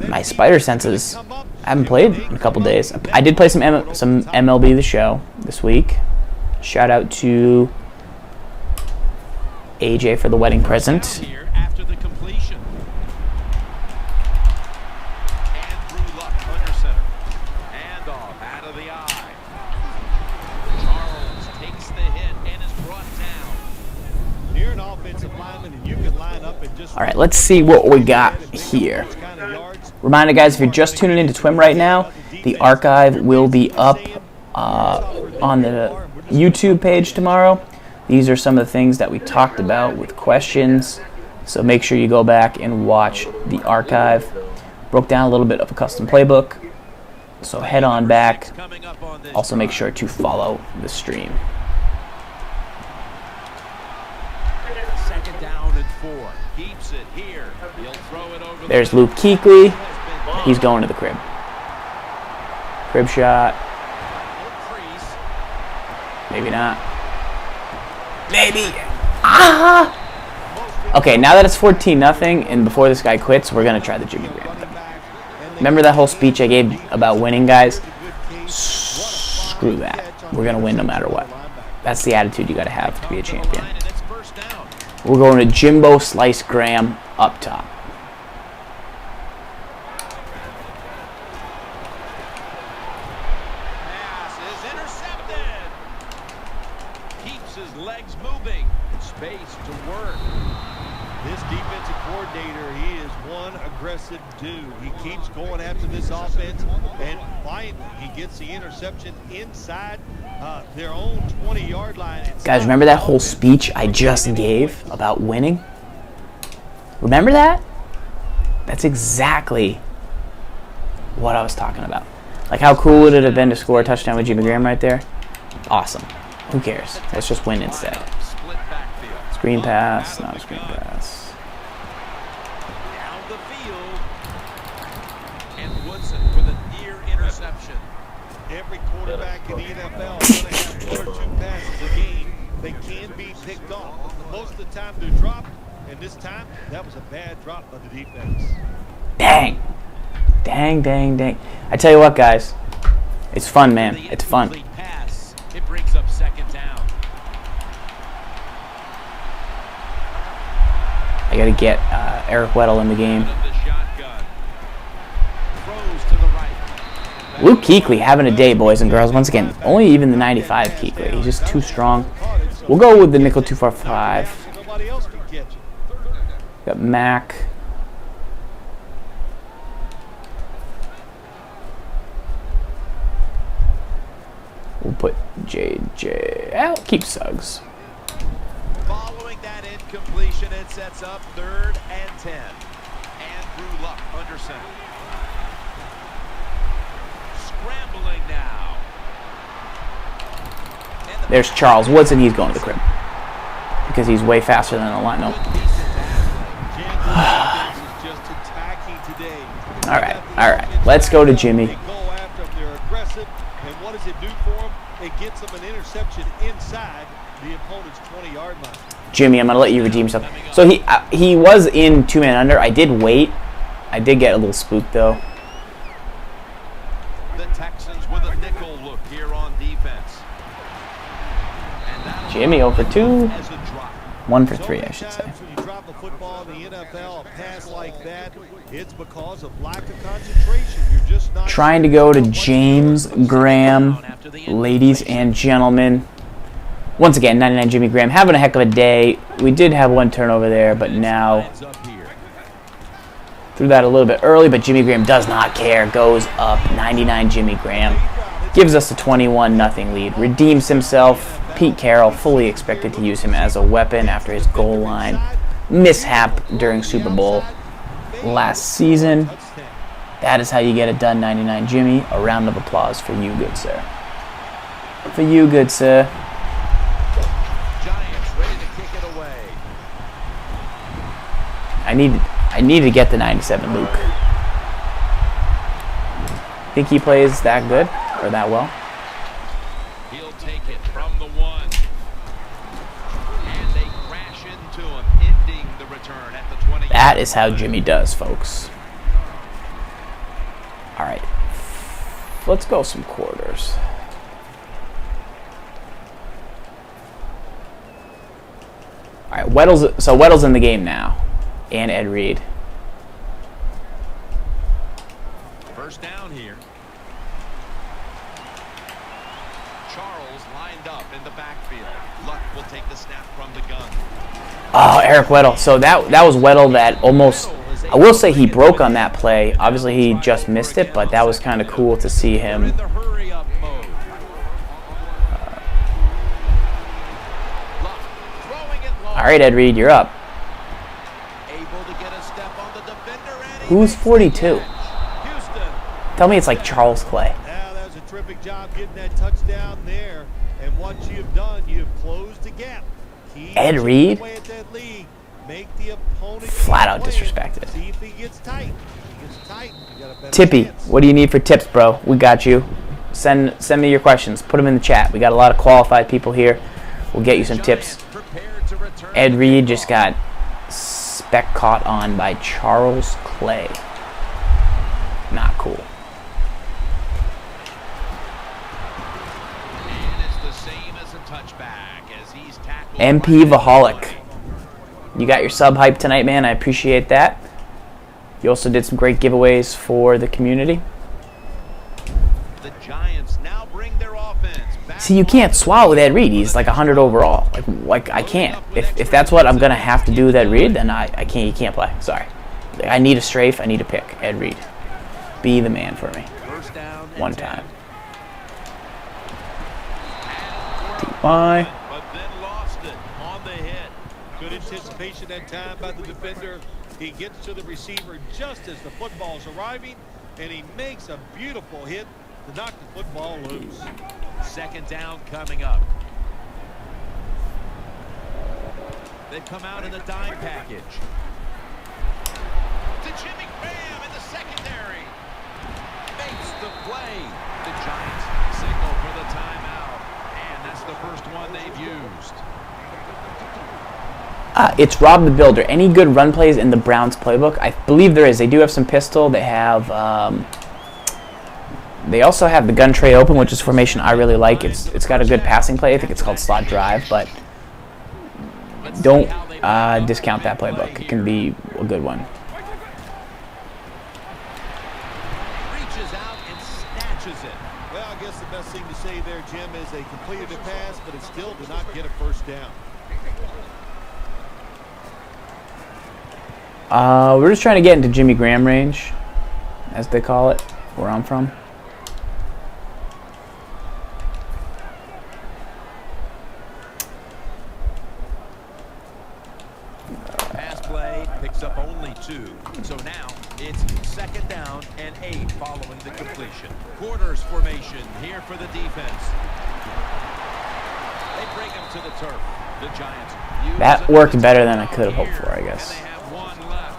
My spider senses, I haven't played in a couple days. I did play some MLB The Show this week. Shout out to AJ for the wedding present. All right, let's see what we got here. Reminder, guys, if you're just tuning into TWIM right now, the archive will be up on the YouTube page tomorrow. These are some of the things that we talked about with questions, so make sure you go back and watch the archive. Broke down a little bit of a custom playbook, so head on back. Also, make sure to follow the stream. There's Luke Kuechly. He's going to the crib. Crib shot. Maybe not. Maybe. Okay, now that it's 14-0, and before this guy quits, we're going to try the Jimmy Graham thing. Remember that whole speech I gave about winning, guys? Screw that. We're going to win no matter what. That's the attitude you got to have to be a champion. We're going to Jimbo Slice Graham up top. Pass is intercepted. Keeps his legs moving. Space to work. This defensive coordinator, he is one aggressive dude. He keeps going after this offense, and finally he gets the interception inside their own 20-yard line. Guys, remember that whole speech I just gave about winning? Remember that? That's exactly what I was talking about. Like, how cool would it have been to score a touchdown with Jimmy Graham right there? Awesome. Who cares? Let's just win instead. Screen pass, not a screen pass. Down the field. And Woodson with a near interception. Every quarterback in the NFL is going to have 1 or 2 passes a game. They can be picked off. Most of the time they're dropped, and this time that was a bad drop by the defense. Dang. Dang, dang, dang. I tell you what, guys. It's fun, man. It's fun. It brings up second down. I got to get Eric Weddle in the game. Luke Kuechly having a day, boys and girls. Once again, only even the 95 Kuechly. He's just too strong. We'll go with the nickel 245. Got Mac. We'll put JJ. I'll keep Suggs. Following that incompletion, it sets up 3rd and 10. Andrew Luck under center. Scrambling now. There's Charles Woodson. He's going to the crib because he's way faster than the line. No. All right. Let's go to Jimmy. And what does it do for them? It gets them an interception inside the opponent's 20-yard line. Jimmy, I'm going to let you redeem yourself. So he was in 2-man under. I did wait. I did get a little spooked, though. The Texans with a nickel look here on defense. Jimmy 0 for 2. 1 for 3, I should say. When you drop a football in the NFL, a pass like that, it's because of lack of concentration. You're just not trying to go to James Graham, ladies and gentlemen. Once again, 99 Jimmy Graham having a heck of a day. We did have 1 turnover there, but now threw that a little bit early, but Jimmy Graham does not care. Goes up. 99 Jimmy Graham gives us a 21-0 lead. Redeems himself. Pete Carroll fully expected to use him as a weapon after his goal line mishap during Super Bowl last season. That is how you get it done, 99 Jimmy. A round of applause for you, good sir. For you, good sir. Giants ready to kick it away. I need to get the 97 Luke. Think he plays that good or that well? He'll take it from the 1. And they crash into him, ending the return at the 20. That is how Jimmy does, folks. All right. Let's go some quarters. All right, Weddle's in the game now. And Ed Reed. First down here. Charles lined up in the backfield. Luck will take the snap from the gun. Oh, Eric Weddle. So that was Weddle that almost, I will say he broke on that play. Obviously he just missed it, but that was kind of cool to see him. In the hurry up mode. Luck throwing it long. All right, Ed Reed, you're up. Able to get a step on the defender. And Who's 42? Houston. Tell me it's like Charles Clay. Now that was a terrific job getting that touchdown there. And what you've done, you've closed the gap. Keep Ed Reed? away at that lead. Make the opponent Flat out win. disrespected. See if he gets tight. If he gets tight, you got a better Tippy, chance. what do you need for tips, bro? We got you. Send me your questions. Put them in the chat. We got a lot of qualified people here. We'll get you some tips. prepared to return. Ed Reed just got speck caught on by Charles Clay. Not cool. And it's the same as a touchback as he's tackled. MP Vaholic. You got your sub hype tonight, man. I appreciate that. You also did some great giveaways for the community. The Giants now bring their offense back. See, you can't swallow that read. He's like 100 overall. Like I can't. If that's what I'm gonna have to do with that read, then I can't. You can't play. Sorry. I need a strafe. I need a pick. Ed Reed, be the man for me. One time. Why? But then lost it on the hit. Good anticipation that time by the defender. He gets to the receiver just as the football's arriving, and he makes a beautiful hit to knock the football loose. Second down coming up. They've come out in the dime package. To Jimmy Graham in the secondary. Makes the play. The Giants signal for the timeout. And that's the first one they've used. It's Rob the Builder. Any good run plays in the Browns playbook? I believe there is. They do have some pistol. They have... they also have the gun tray open, which is formation I really like. It's got a good passing play. I think it's called slot drive, but don't discount that playbook. It can be a good one. Reaches out and snatches it. Well, I guess the best thing to say there, Jim, is they completed the pass, but it still did not get a first down. We're just trying to get into Jimmy Graham range, as they call it, where I'm from. Pass play picks up only 2. So now it's second down and 8 following the completion. Quarters formation here for the defense. They bring him to the turf. The Giants. That worked better than I could have hoped for, I guess. And they have one left.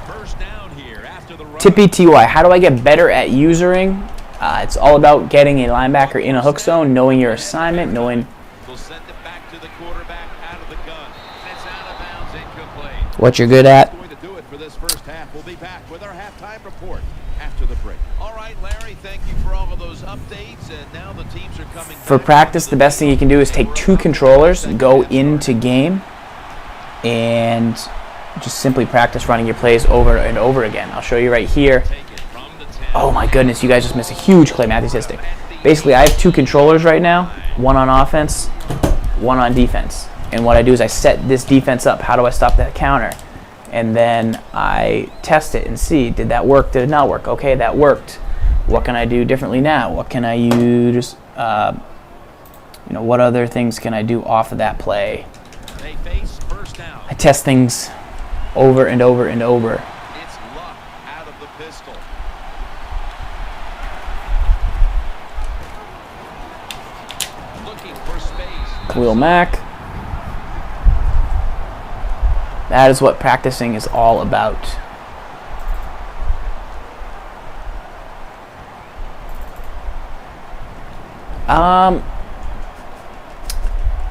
First down here after the run. Tippy TY, how do I get better at usering? It's all about getting a linebacker in a hook zone, knowing your assignment, knowing They'll send it back to the quarterback out of the gun. And it's out of bounds, incomplete. what you're good at. That's going to do it for this first half. We'll be back with our halftime report after the break. All right, Larry, thank you for all of those updates. And now the teams are coming For back. practice, the best thing you can do is take 2 controllers, go into game, and just simply practice running your plays over and over again. I'll show you right here. Take it from the 10. Oh my goodness, you guys just missed a huge Clay Matthews statistic. Basically, I have 2 controllers right now, one on offense, one on defense. And what I do is I set this defense up. How do I stop that counter? And then I test it and see, did that work, did it not work? Okay, that worked. What can I do differently now? What can I use, what other things can I do off of that play? They face first down. I test things over and over and over. It's Luck out of the pistol. Looking for space. Khalil Mack. That is what practicing is all about.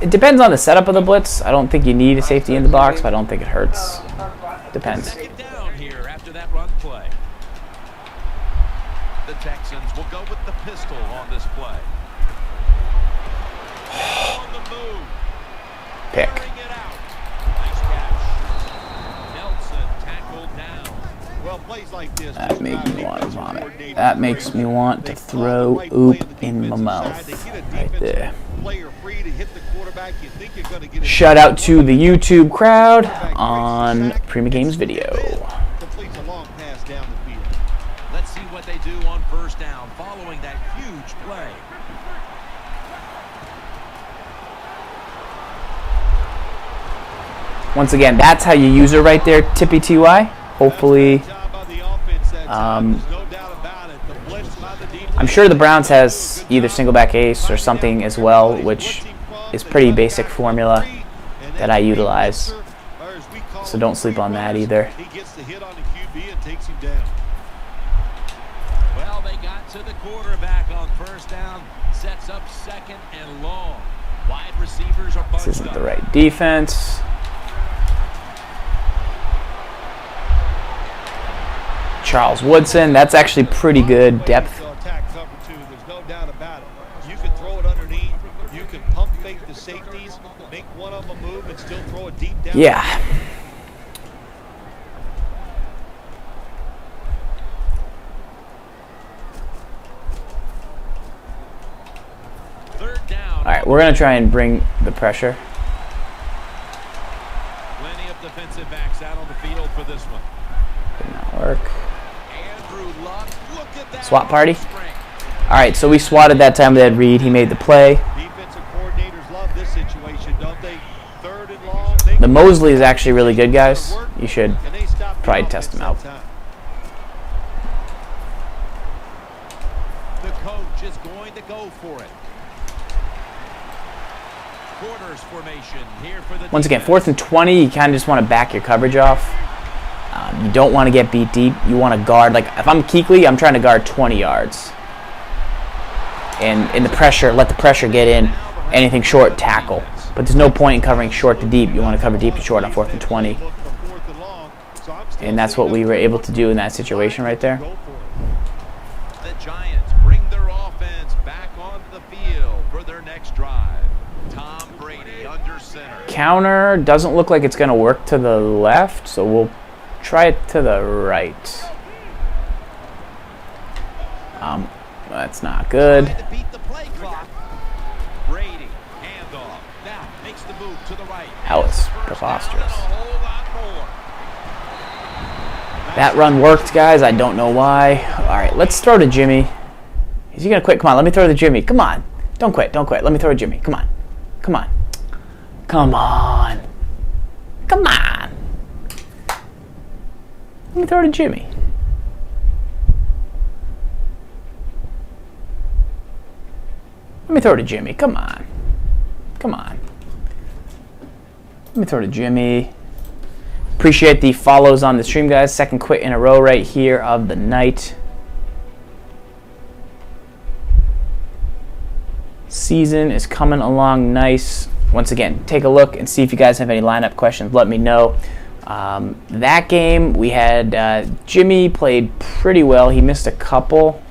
It depends on the setup of the blitz. I don't think you need a safety in the box, but I don't think it hurts. Depends. Second down here after that run play. The Texans will go with the pistol on this play. On the move. Pick. Carrying it out. Nice catch. Nelson tackled down. Well, plays like this. That makes me want to vomit. That makes me want to throw oop in my mouth. Right there. Shout out to the YouTube crowd on Prima Games video. Completes a long pass down the field. Let's see what they do on first down following that huge play. Once again, that's how you use her right there, Tippy TY. Hopefully, I'm sure the Browns has either single back ace or something as well, which is pretty basic formula that I utilize. So don't sleep on that either. He gets the hit on the QB and takes him down. Well, they got to the quarterback on first down. Sets up second and long. Wide receivers are bunched This isn't up. the right defense. Charles Woodson, that's actually pretty good depth. Attack cover 2, there's no doubt about it. You can throw it underneath. You can pump fake the safeties, make one of them move, and still throw it deep down. Yeah. Third down. All right, we're going to try and bring the pressure. Plenty of defensive backs out on the field for this one. Did not work. Andrew Luck, look at that. Swat party. Spring. All right, so we swatted that time with Ed Reed. He made the play. Defensive coordinators love this situation, don't they? Third and long. The Mosley is actually really good, guys. You should And they stop the probably offense test him that out. time. The coach is going to go for it. Quarters formation here for the Once again, defense. 4th and 20, you kind of just want to back your coverage off. You don't want to get beat deep. You want to guard. Like, if I'm Kuechly, I'm trying to guard 20 yards. And in the pressure, let the pressure get in. Anything short, tackle. But there's no point in covering short to deep. You want to cover deep to short on 4th and 20. And that's what we were able to do in that situation right there. The Giants bring their offense back onto the field for their next drive. Tom Brady under center. Counter doesn't look like it's going to work to the left, so we'll try it to the right. That's not good. Trying to beat the play clock. Brady, handoff. Now makes the move to the right. That was First down and preposterous. a whole lot more. That run worked, guys. I don't know why. All right, let's throw to Jimmy. Is he going to quit? Come on, let me throw to Jimmy. Come on. Don't quit. Don't quit. Let me throw to Jimmy. Come on. Come on. Come on. Come on. Let me throw to Jimmy. Let me throw to Jimmy. Come on. Come on. Let me throw to Jimmy. Appreciate the follows on the stream, guys. Second quit in a row right here of the night. Season is coming along nice. Once again, take a look and see if you guys have any lineup questions. Let me know. That game, we had Jimmy played pretty well. He missed a couple,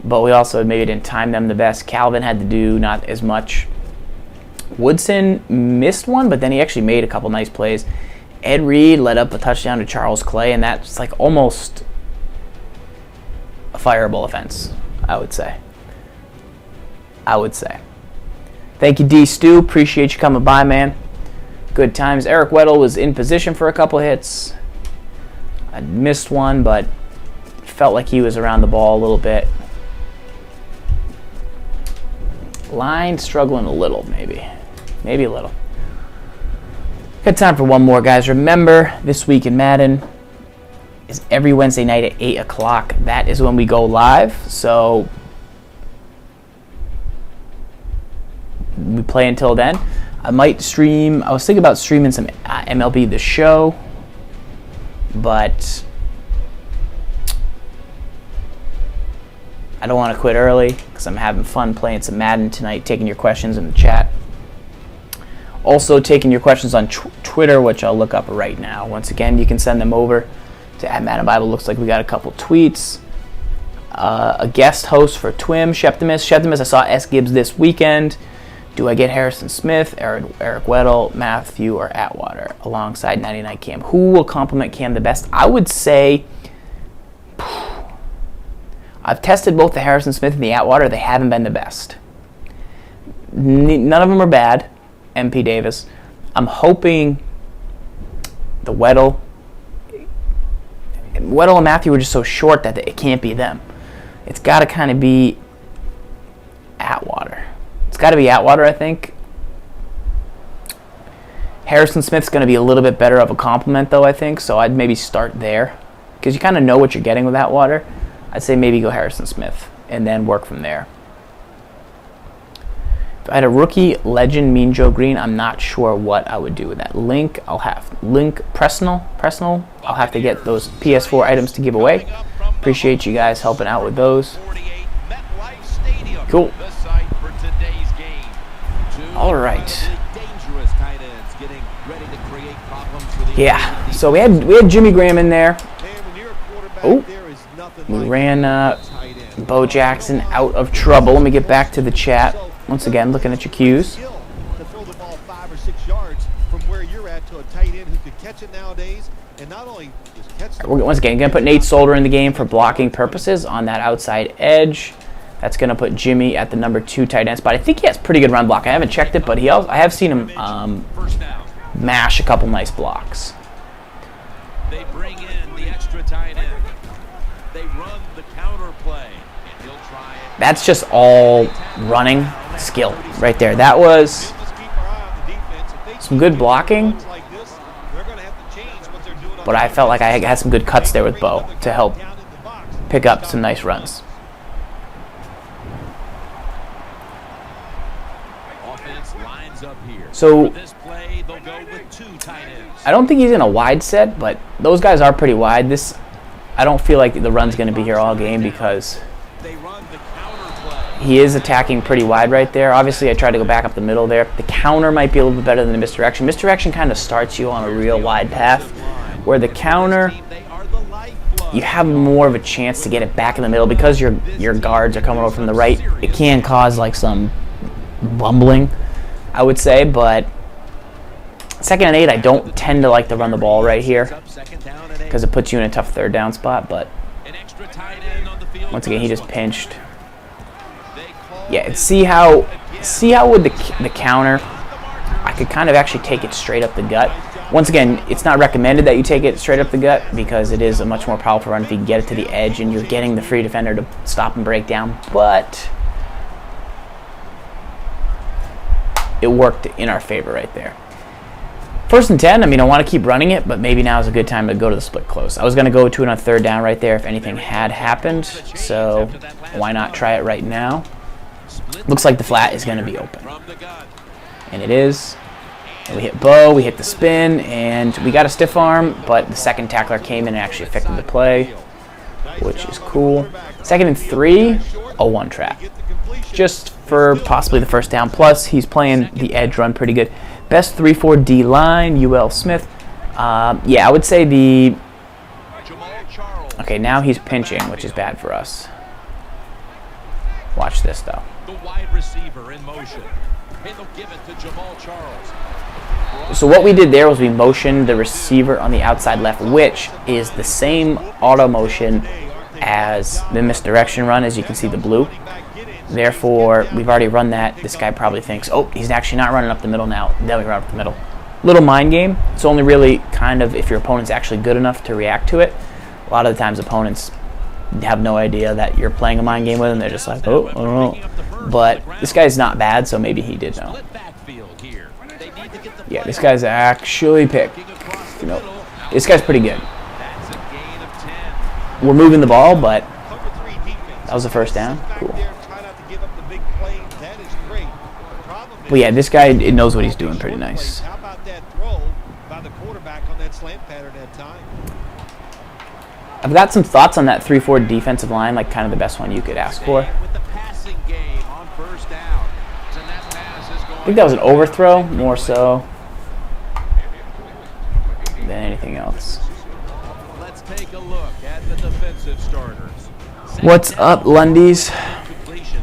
but we also maybe didn't time them the best. Calvin had to do not as much. Woodson missed one, but then he actually made a couple nice plays. Ed Reed led up a touchdown to Charles Clay, and that's like almost a fireable offense, I would say. Thank you, D. Stu. Appreciate you coming by, man. Good times. Eric Weddle was in position for a couple hits. I missed one, but felt like he was around the ball a little bit. Line struggling a little, maybe. Maybe a little. Got time for one more, guys. Remember, this week in Madden is every Wednesday night at 8 o'clock. That is when we go live. So we play until then. I might stream. I was thinking about streaming some MLB The Show, but I don't want to quit early because I'm having fun playing some Madden tonight, taking your questions in the chat. Also taking your questions on Twitter, which I'll look up right now. Once again, you can send them over to @MaddenBible. Looks like we got a couple tweets. A guest host for TWIM, Sheptimus. I saw S. Gibbs this weekend. Do I get Harrison Smith, Eric Weddle, Matthew, or Atwater alongside 99 Cam? Who will complement Cam the best? I would say I've tested both the Harrison Smith and the Atwater. They haven't been the best. None of them are bad. MP Davis. I'm hoping the Weddle and Matthew are just so short that it can't be them. It's got to kind of be Atwater. It's got to be Atwater, I think. Harrison Smith's going to be a little bit better of a compliment, though, I think. So I'd maybe start there because you kind of know what you're getting with Atwater. I'd say maybe go Harrison Smith and then work from there. If I had a rookie legend, Mean Joe Green, I'm not sure what I would do with that. Link Presnell. I'll have to get those PS4 items to give away. Appreciate you guys helping out with those. Cool. All right. Yeah. So we had Jimmy Graham in there. Oh. We ran Bo Jackson out of trouble. Let me get back to the chat. Once again, looking at your cues. We're once again going to put Nate Solder in the game for blocking purposes on that outside edge. That's going to put Jimmy at the number 2 tight end spot. I think he has pretty good run block. I haven't checked it, but I have seen him mash a couple nice blocks. They bring in the extra tight end. They run the counter play. And he'll try it. That's just all running skill right there. That was some good blocking, but I felt like I had some good cuts there with Bo to help pick up some nice runs. Offense lines up here. So For this play, they'll go with 2 tight ends. I don't think he's in a wide set, but those guys are pretty wide. I don't feel like the run's going to be here all game because They run the counter play. he is attacking pretty wide right there. Obviously, I tried to go back up the middle there. The counter might be a little bit better than the misdirection. Misdirection kind of starts you on a real wide path, where the counter, They are the lifeblood. you have more of a chance to get it back in the middle because your guards are coming over from the right. It can cause like some bumbling, I would say, but 2nd and 8, I don't tend to like to run the ball right here because it puts you in a tough 3rd down spot, but An extra tight end on the field. once again, he just pinched. They call Yeah, and it see how with the counter, I could kind of actually take it straight up the gut. Once again, it's not recommended that you take it straight up the gut because it is a much more powerful run if you can get it to the edge and you're getting the free defender to stop and break down, but it worked in our favor right there. 1st and 10, I mean, I want to keep running it, but maybe now is a good time to go to the split close. I was going to go to it on 3rd down right there if anything had happened, so why not try it right now? Looks like the flat is going to be open, from the gun. and it is. And we hit Bo, we hit the spin, and we got a stiff arm, but the 2nd tackler came in and actually affected the play, which is cool. 2nd and 3, a 1 trap. Just for possibly the 1st down. Plus, he's playing the edge run pretty good. Best 3-4 D line, UL Smith. Yeah, I would say the... Okay, now he's pinching, which is bad for us. Watch this, though. The wide receiver in motion. And they'll give it to Jamal Charles. So what we did there was we motioned the receiver on the outside left, which is the same auto motion as the misdirection run, as you can see the blue. Therefore, we've already run that. This guy probably thinks, oh, he's actually not running up the middle now. Then we run up the middle. Little mind game. It's only really kind of if your opponent's actually good enough to react to it. A lot of the times opponents have no idea that you're playing a mind game with them. They're just like, oh, I don't know. But this guy's not bad, so maybe he did know. Yeah, this guy's actually picked. You know, this guy's pretty good. We're moving the ball, but that was the 1st down. Cool. But yeah, this guy knows what he's doing pretty nice. How about that throw by the quarterback on that slant pattern that time? I've got some thoughts on that 3-4 defensive line, like kind of the best one you could ask for. With the passing game on 1st down. And that pass is going I think that was an overthrow, more so than anything else. Let's take a look at the defensive starters. What's up, Lundy's? Completion.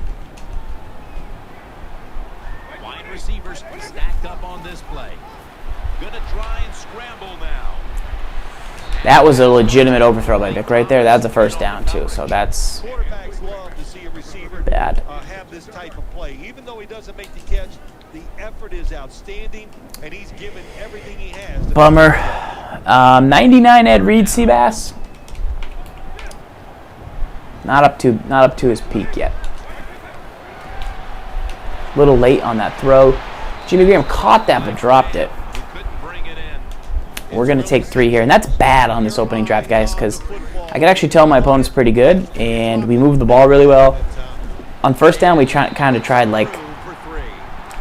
Wide receivers stacked up on this play. Gonna try and scramble now. That was a legitimate overthrow by Vic right there. That's a 1st down, too, so that's Quarterbacks love to see a receiver bad. have this type of play. Even though he doesn't make the catch, the effort is outstanding, and he's given everything he has. Bummer. 99 Ed Reed, Seabass. Not up to his peak yet. A little late on that throw. Jimmy Graham caught that but dropped it. We're going to take 3 here, and that's bad on this opening drive, guys, because I can actually tell my opponent's pretty good, and we moved the ball really well. On 1st down, we kind of tried like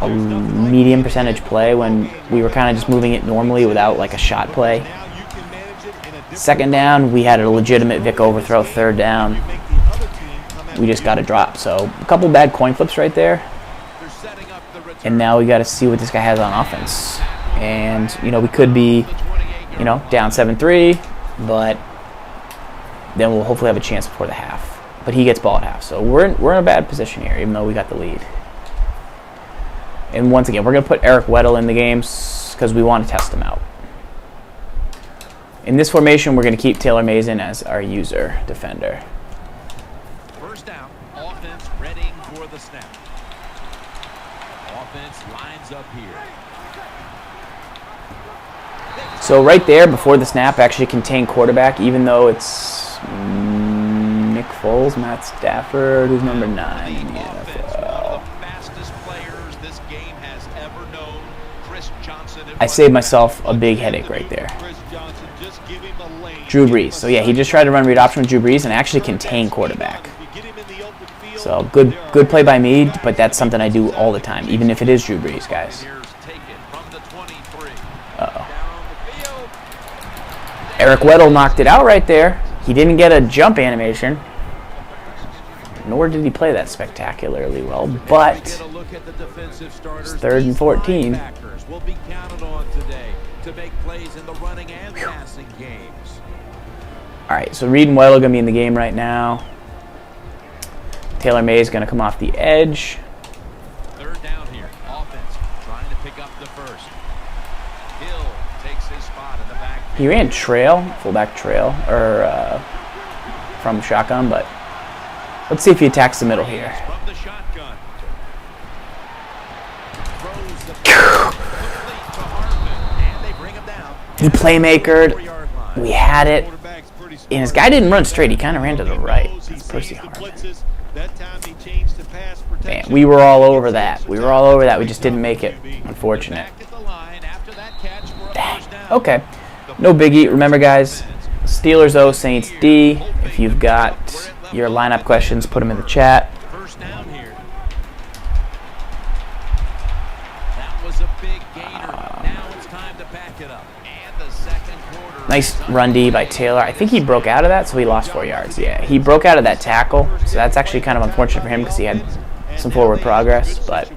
a medium percentage play when we were kind of just moving it normally without like a shot play. 2nd down, we had a legitimate Vic overthrow. 3rd down, we just got a drop. So a couple bad coin flips right there. And now we got to see what this guy has on offense. And, you know, we could be, you know, down 7-3, but then we'll hopefully have a chance before the half. But he gets ball at half. So we're in a bad position here, even though we got the lead. And once again, we're going to put Eric Weddle in the games because we want to test him out. In this formation, we're going to keep Taylor Mason as our user defender. 1st down, offense Readying for the snap. Offense lines up here. So right there, before the snap, actually contained quarterback, even though it's Nick Foles, Matt Stafford, who's number 9 in the NFL. I saved myself a big headache right there. Drew Brees. So yeah, he just tried to run read option with Drew Brees and actually contain quarterback. So good play by me, but that's something I do all the time, even if it is Drew Brees, guys. Uh-oh. Eric Weddle knocked it out right there. He didn't get a jump animation, nor did he play that spectacularly well, but it's 3rd and 14. Will be counted on today to make plays in the running and passing games. All right, so Reed and Weddle going to be in the game right now. Taylor May is going to come off the edge. 3rd down here. Offense trying to pick up the first. Hill takes his spot in the back. He ran trail, fullback trail, or from shotgun, but let's see if he attacks the middle here. From the shotgun. Throws the He playmakered. We had it. And his guy didn't run straight. He kind of ran to the right. That's Percy Harvin. Man, we were all over that. We were all over that. We just didn't make it. Unfortunate. Dang. Okay. No biggie. Remember, guys, Steelers O, Saints D. If you've got your lineup questions, put them in the chat. First down here. That was a big gainer. Now it's time to back it up. And the second quarter. Nice run D by Taylor. I think he broke out of that, so he lost 4 yards. Yeah, he broke out of that tackle, so that's actually kind of unfortunate for him because he had some forward progress, but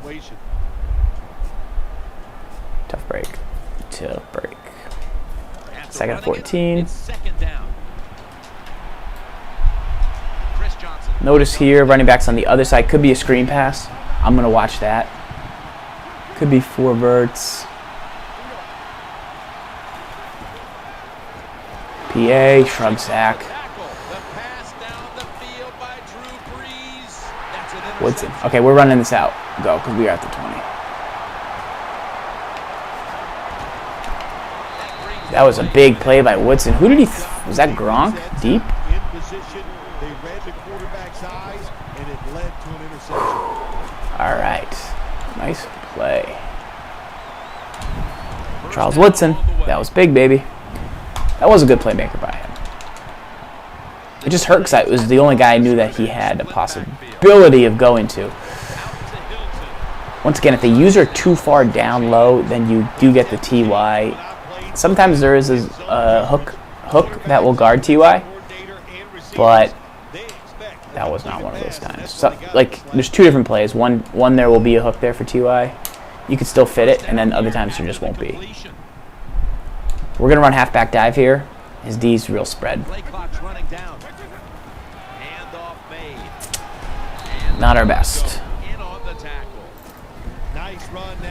tough break. Tough break. 2nd and 14. Notice here, running backs on the other side. Could be a screen pass. I'm going to watch that. Could be 4 verts. PA, shrug sack. Woodson. Okay, we're running this out. Go, because we are at the 20. That was a big play by Woodson. Who did he? Was that Gronk? Deep? All right. Nice play. Charles Woodson. That was big, baby. That was a good playmaker by him. It just hurt because it was the only guy I knew that he had a possibility of going to. Once again, if the user too far down low, then you do get the TY. Sometimes there is a hook that will guard TY, but that was not one of those times. So, like, there's 2 different plays. One there will be a hook there for TY. You could still fit it, and then other times there just won't be. We're going to run halfback dive here. His D's real spread. Not our best.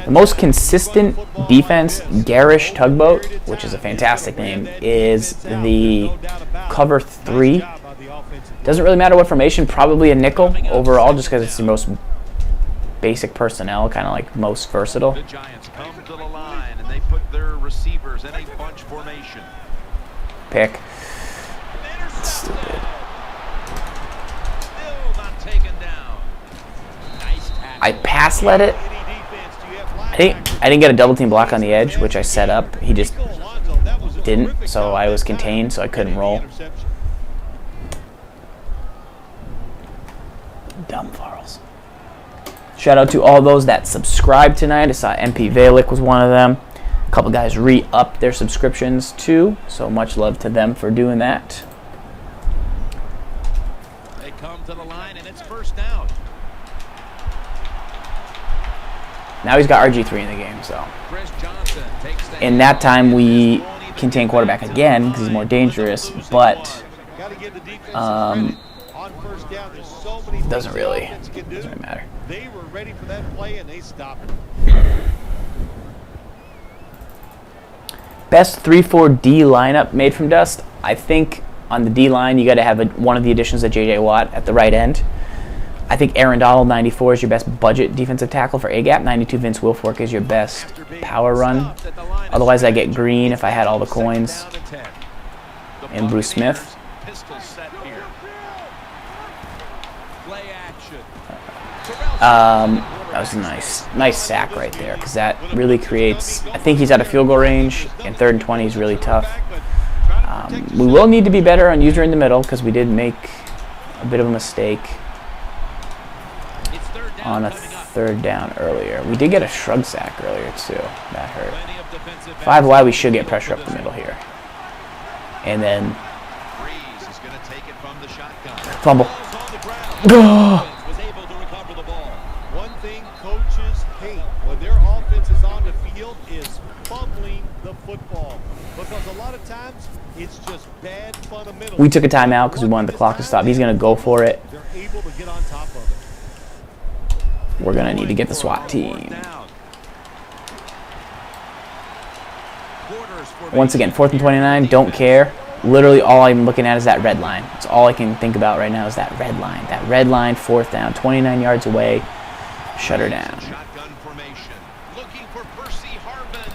The most consistent defense, Garish Tugboat, which is a fantastic name, is the cover 3. Doesn't really matter what formation, probably a nickel overall, just because it's the most basic personnel, kind of like most versatile. The Giants come to the line and they put their receivers in a bunch formation. Pick. That's stupid. Still not taken down. Nice tackle. I pass let it. I didn't get a double team block on the edge, which I set up. He just didn't, so I was contained, so I couldn't roll. Dumb Farrells. Shout out to all those that subscribed tonight. I saw MP Valick was one of them. A couple guys re-upped their subscriptions too, so much love to them for doing that. They come to the line and it's first down. Now he's got RG3 in the game, so. In that time we contain quarterback again because he's more dangerous, but doesn't really matter. They were ready for that play and they stopped it. Best 3-4-D lineup made from dust. I think on the D line you got to have one of the additions of JJ Watt at the right end. I think Aaron Donald, 94, is your best budget defensive tackle for A-gap. 92, Vince Wilfork is your best power run. Otherwise, I get Green if I had all the coins. And Bruce Smith. That was a nice sack right there, because that really creates, I think he's out of field goal range, and 3rd and 20 is really tough. We will need to be better on user in the middle, because we did make a bit of a mistake on a 3rd down earlier. We did get a shrug sack earlier too. That hurt. 5 wide, we should get pressure up the middle here. And then fumble. One thing coaches hate when their offense is on the field is fumbling the football, because a lot of times it's just bad fundamentals. We took a timeout because we wanted the clock to stop. He's going to go for it. They're able to get on top of it. We're going to need to get the SWAT team. Once again, 4th and 29, don't care. Literally all I'm looking at is that red line. That's all I can think about right now is that red line. That red line, 4th down, 29 yards away. Shut her down. Shotgun formation. Looking for Percy Harvin.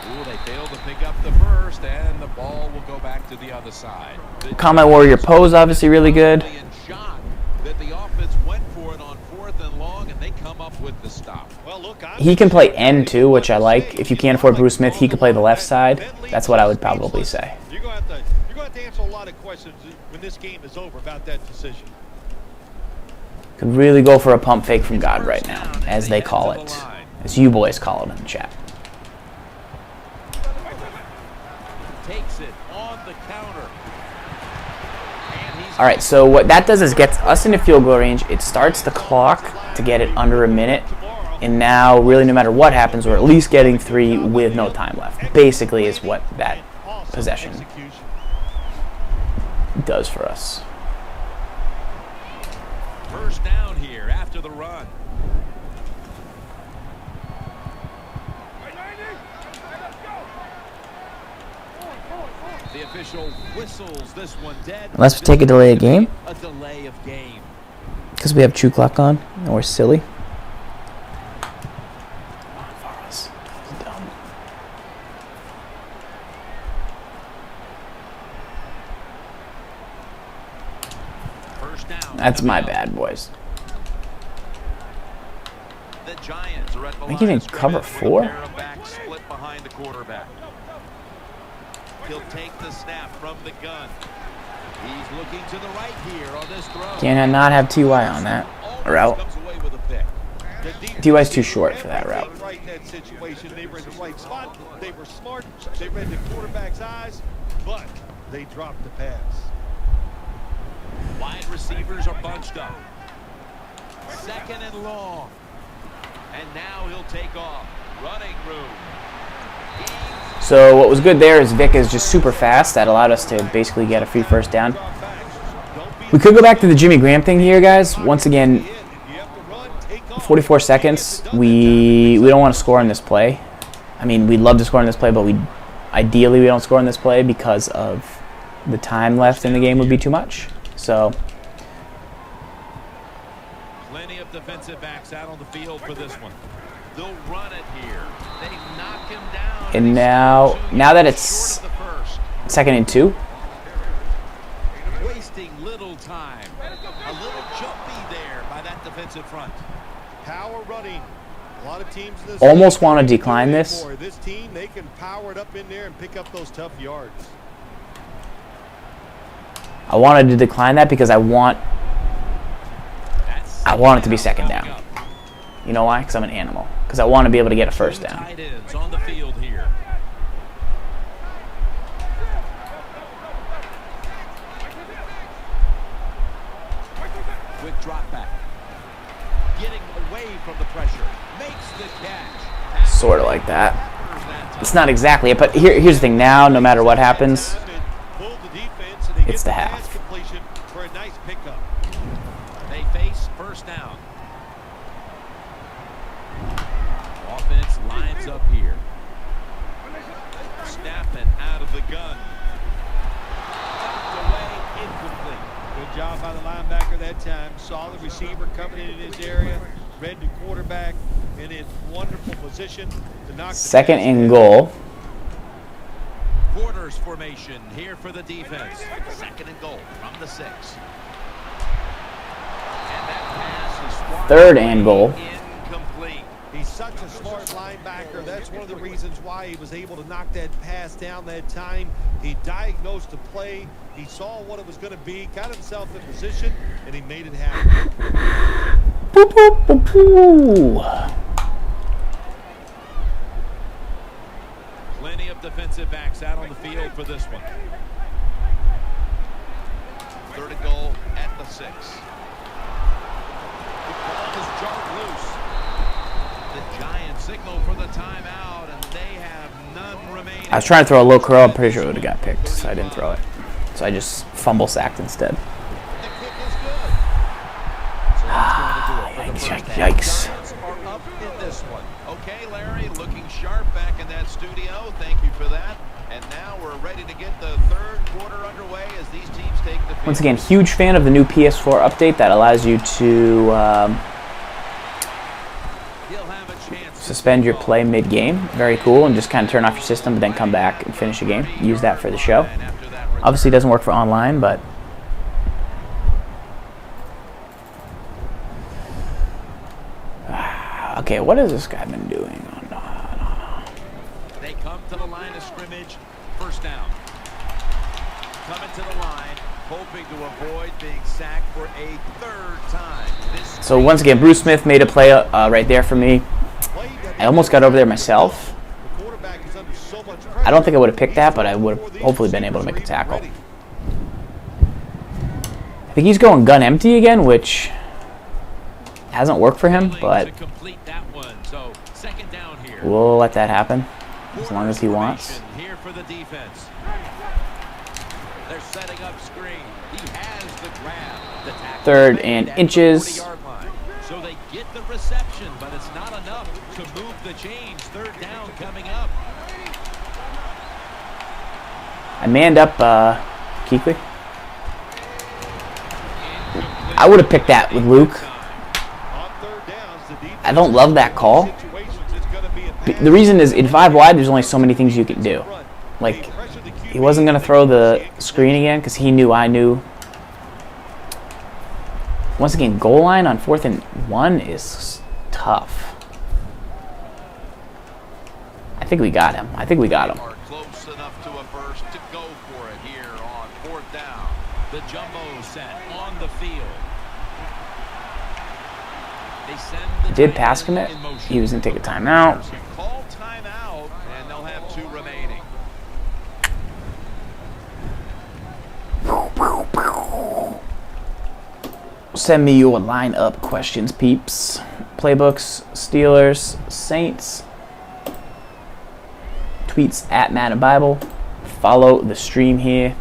Ooh, they failed to pick up the first, and the ball will go back to the other side. Combat Warrior pose, obviously really good. That the offense went for it on 4th and long, and they come up with the stop. Well, look, He can play end too, which I like. If you can't afford Bruce Smith, he could play the left side. That's what I would probably say. You're going to have to answer a lot of questions when this game is over about that decision. Could really go for a pump fake from God right now, as they call it. As you boys call it in the chat. Takes it on the counter. All right, so what that does is gets us into field goal range. It starts the clock to get it under a minute. And now, really, no matter what happens, we're at least getting 3 with no time left. Basically is what that possession does for us. First down here after the run. The official whistles this one dead. Unless we take a delay of game. A delay of game. Because we have True Clock on and we're silly. That's my bad, boys. The Giants are at the I think even cover 4. Split behind the quarterback. He'll take the snap from the gun. He's looking to the right here on this throw. Can not have TY on that route. TY's too short for that route. Right in that situation, they were in the right spot. They were smart. They read the quarterback's eyes, but they dropped the pass. Wide receivers are bunched up. 2nd and long. And now he'll take off. Running room. So what was good there is Vic is just super fast. That allowed us to basically get a free first down. We could go back to the Jimmy Graham thing here, guys. Once again, 44 seconds. We don't want to score on this play. I mean, we'd love to score on this play, but ideally we don't score on this play because of the time left in the game would be too much. So plenty of defensive backs out on the field for this one. They'll run it here. They knock him down. And now that it's 2nd and 2. Wasting little time. A little jumpy there by that defensive front. Power running. A lot of teams in this almost want to decline this. This team, they can power it up in there and pick up those tough yards. I wanted to decline that because I want it to be 2nd down. You know why? Because I'm an animal. Because I want to be able to get a first down. Tight ends on the field here. Quick drop back. Getting away from the pressure. Makes the catch. Sort of like that. It's not exactly it, but here's the thing. Now, no matter what happens, it's the half. For a nice pickup. They face first down. Offense lines up here. Snapping out of the gun. Tucked away, incomplete. Good job by the linebacker that time. Saw the receiver coming in his area, read the quarterback, and in wonderful position to knock the Second pass and down. goal. Quarters formation here for the defense. Second and goal from the 6. And that pass is swatted Third and goal. incomplete. He's such a smart linebacker. That's one of the reasons why he was able to knock that pass down that time. He diagnosed the play. He saw what it was going to be, got himself in position, and he made it happen. Boop, boop, boop, boop. Plenty of defensive backs out on the field for this one. Third and goal at the 6. The ball is jarred loose. The Giants signal for the timeout, and they have none remaining. I was trying to throw a low curl. I'm pretty sure it would have got picked, so I didn't throw it. So I just fumble sacked instead. The kick is good. So that's going to do it for the first half. Yikes. Giants are up in this one. Okay, Larry, looking sharp back in that studio. Thank you for that. And now we're ready to get the third quarter underway as these teams take the field. Once again, huge fan of the new PS4 update that allows you to He'll have a chance to suspend your play mid-game. Very cool, and just kind of turn off your system, but then come back and finish a game. Use that for the show. Obviously, it doesn't work for online, but okay, what has this guy been doing? They come to the line of scrimmage. First down. Coming to the line, hoping to avoid being sacked for a third time. So once again, Bruce Smith made a play right there for me. I almost got over there myself. I don't think I would have picked that, but I would have hopefully been able to make a tackle. I think he's going gun empty again, which hasn't worked for him, but we'll let that happen as long as he wants. Here for the defense. They're setting up screen. He has the grab. The tackle Third and inches. So they get the reception, but it's not enough to move the chains. Third down coming up. I manned up Keekly. I would have picked that with Luke. I don't love that call. The reason is in 5 wide, there's only so many things you can do. Like, he wasn't going to throw the screen again because he knew I knew. Once again, goal line on 4th and 1 is tough. I think we got him. I think we got him. Close enough to a first to go for it here on 4th down. The jumbo set on the field. They send the Did pass commit. He was going to take a timeout. Call timeout, and they'll have 2 remaining. Send me your lineup questions, peeps. Playbooks, Steelers, Saints. Tweets at Madden Bible. Follow the stream here.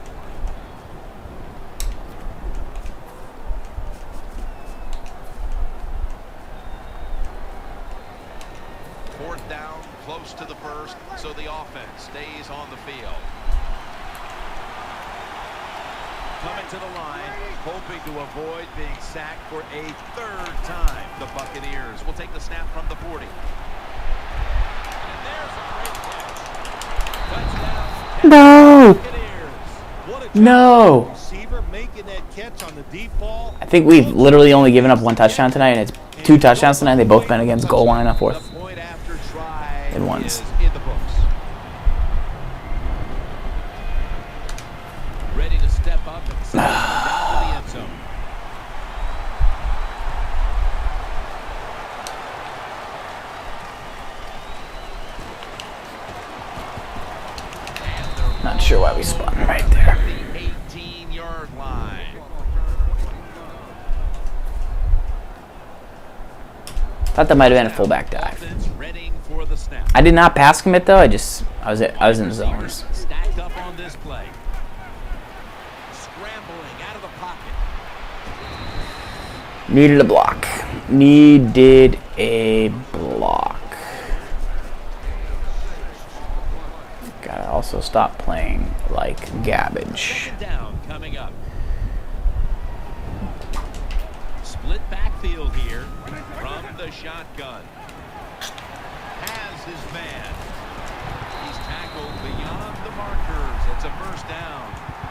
Close to the first, so the offense stays on the field. Coming to the line, hoping to avoid being sacked for a third time. The Buccaneers will take the snap from the 40. And there's a great catch. Touchdown. No! Buccaneers. No! Receiver making that catch on the deep ball. I think we've literally only given up 1 touchdown tonight, and it's 2 touchdowns tonight. They've both been against goal line on 4th and 1s. In the books. Ready to step up and send it down to the end zone. Not sure why we spun right there. The 18-yard line. Thought that might have been a fullback dive. Offense readying for the snap. I did not pass commit though. I was in the zones. Stacked up on this play. Scrambling out of the pocket. Needed a block. Needed a block. Gotta also stop playing like garbage. Second down coming up. Split backfield here from the shotgun. Has his man. He's tackled beyond the markers. It's a first down.